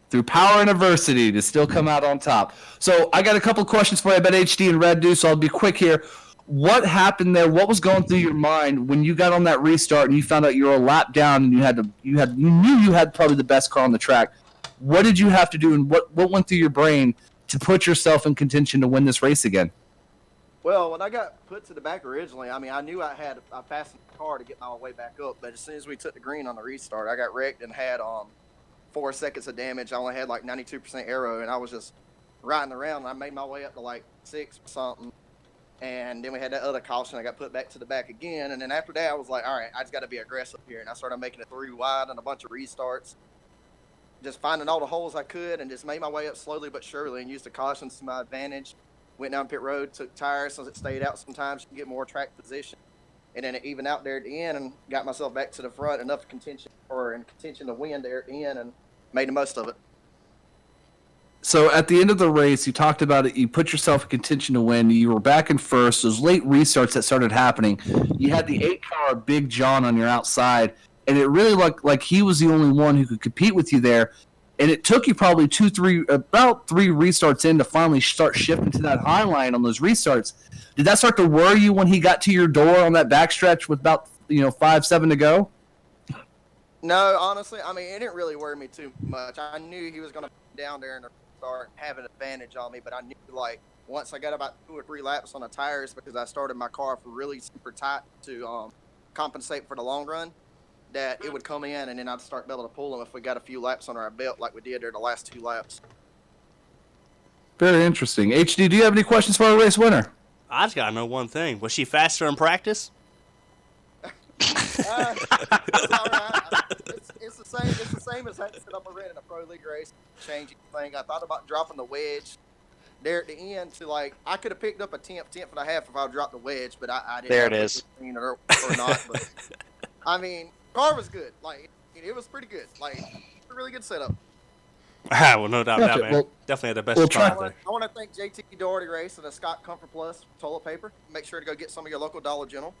Through power and adversity to still come out on top. So I got a couple questions for you about HD and Red do, so I'll be quick here. What happened there? What was going through your mind when you got on that restart and you found out you were a lap down and you knew you had probably the best car on the track? What did you have to do, and what went through your brain to put yourself in contention to win this race again?
Well, when I got put to the back originally, I mean, I knew I passed the car to get my way back up, but as soon as we took the green on the restart, I got wrecked and had 4 seconds of damage. I only had like 92% aero, and I was just riding around. And I made my way up to like 6 or something, and then we had that other caution. I got put back to the back again, and then after that, I was like, all right, I just got to be aggressive here, and I started making it 3 wide and a bunch of restarts, just finding all the holes I could, and just made my way up slowly but surely, and used the cautions to my advantage. Went down pit road, took tires since it stayed out sometimes, you can get more track position, and then it evened out there at the end, and got myself back to the front enough contention to win there at the end, and made the most of it.
So at the end of the race, you talked about it. You put yourself in contention to win. You were back in first. Those late restarts that started happening. You had the 8-car Big John on your outside, and it really looked like he was the only one who could compete with you there. And it took you probably about 3 restarts in to finally start shifting to that high line on those restarts. Did that start to worry you when he got to your door on that backstretch with about 5-7 to go?
No, honestly, I mean, it didn't really worry me too much. I knew he was going to be down there and start having an advantage on me, but I knew, like, once I got about 2 or 3 laps on the tires, because I started my car for really super tight to compensate for the long run, that it would come in, and then I'd start being able to pull them if we got a few laps under our belt like we did there the last 2 laps.
Very interesting. HD, do you have any questions for our race winner?
I just gotta know one thing. Was she faster in practice?
It's all right. It's the same as had to set up a run in a pro league race. Changing thing. I thought about dropping the wedge there at the end to, like, I could have picked up a tenth and a half if I dropped the wedge, but I didn't.
There it is.
Or not. But I mean, car was good. Like, it was pretty good. Like, a really good setup.
Well, no doubt about
Gotcha.
it, man.
Well,
Definitely had the best
we'll
spot
try-
there.
I want to thank JT Doherty Race and the Scott Comfort Plus toilet paper. Make sure to go get some of your local Dollar General.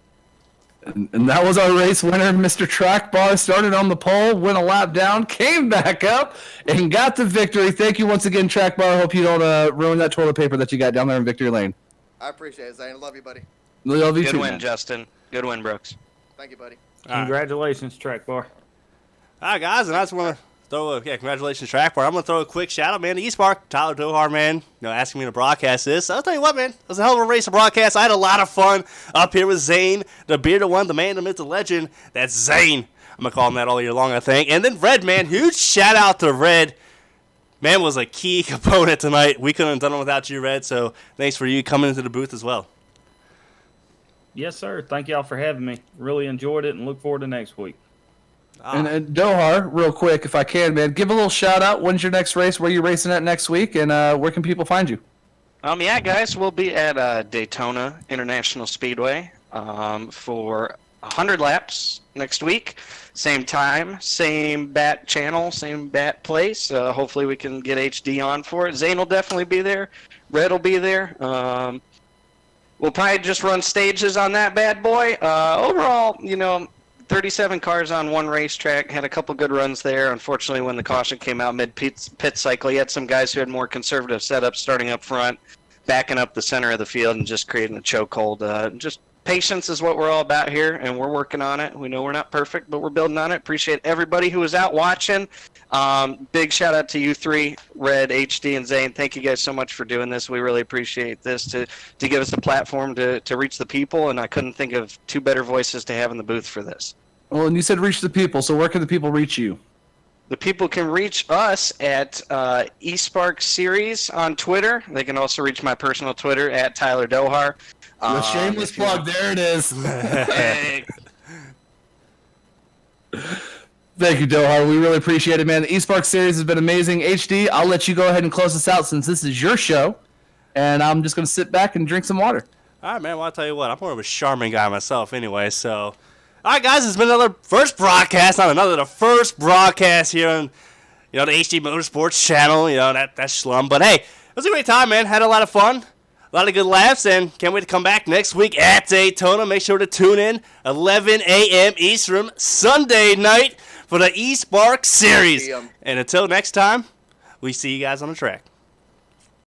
And that was our race winner, Mr. Track Bar. Started on the pole, went a lap down, came back up, and got the victory. Thank you once again, Track Bar. Hope you don't ruin that toilet paper that you got down there in Victory Lane.
I appreciate it, Zane. Love you, buddy.
Love you
Good
too,
win,
man.
Justin. Good win, Brooks.
Thank you, buddy.
All right.
Congratulations, Track Bar.
All right, guys, and I just want to throw congratulations, Track Bar. I'm going to throw a quick shout out, man, to eSpark, Tyler Dohar, man, asking me to broadcast this. I'll tell you what, man, it was a hell of a race to broadcast. I had a lot of fun up here with Zane, the bearded one, the man, the myth, the legend. That's Zane. I'm going to call him that all year long, I think. And then Red, man, huge shout out to Red. Man was a key component tonight. We couldn't have done it without you, Red, so thanks for you coming into the booth as well.
Yes, sir. Thank y'all for having me. Really enjoyed it and look forward to next week.
And Dohar, real quick, if I can, man, give a little shout out. When's your next race? Where are you racing at next week? And where can people find you?
Yeah, guys, we'll be at Daytona International Speedway for 100 laps next week. Same time, same bat channel, same bat place. Hopefully we can get HD on for it. Zane will definitely be there. Red will be there. We'll probably just run stages on that bad boy. Overall, 37 cars on one racetrack, had a couple good runs there. Unfortunately, when the caution came out mid-pit cycle, you had some guys who had more conservative setups starting up front, backing up the center of the field, and just creating a chokehold. Just patience is what we're all about here, and we're working on it. We know we're not perfect, but we're building on it. Appreciate everybody who was out watching. Big shout out to you three, Red, HD, and Zane. Thank you guys so much for doing this. We really appreciate this to give us the platform to reach the people, and I couldn't think of 2 better voices to have in the booth for this.
Well, and you said reach the people, so where can the people reach you?
The people can reach us at eSpark Series on Twitter. They can also reach my personal Twitter at Tyler Dohar.
The shameless plug, there it is.
Hey.
Thank you, Dohar. We really appreciate it, man. The eSpark Series has been amazing. HD, I'll let you go ahead and close us out since this is your show. and I'm just gonna sit back and drink some water.
All right, man. Well, I'll tell you what. I'm more of a Charmin guy myself anyway, so. All right, guys. It's been the first broadcast here on, the HD Motorsports channel. That schlum. But, hey, it was a great time, man. Had a lot of fun. A lot of good laughs, and can't wait to come back next week at Daytona. Make sure to tune in 11 a.m. Eastern Sunday night for the eSpark Series. And until next time, we see you guys on the track.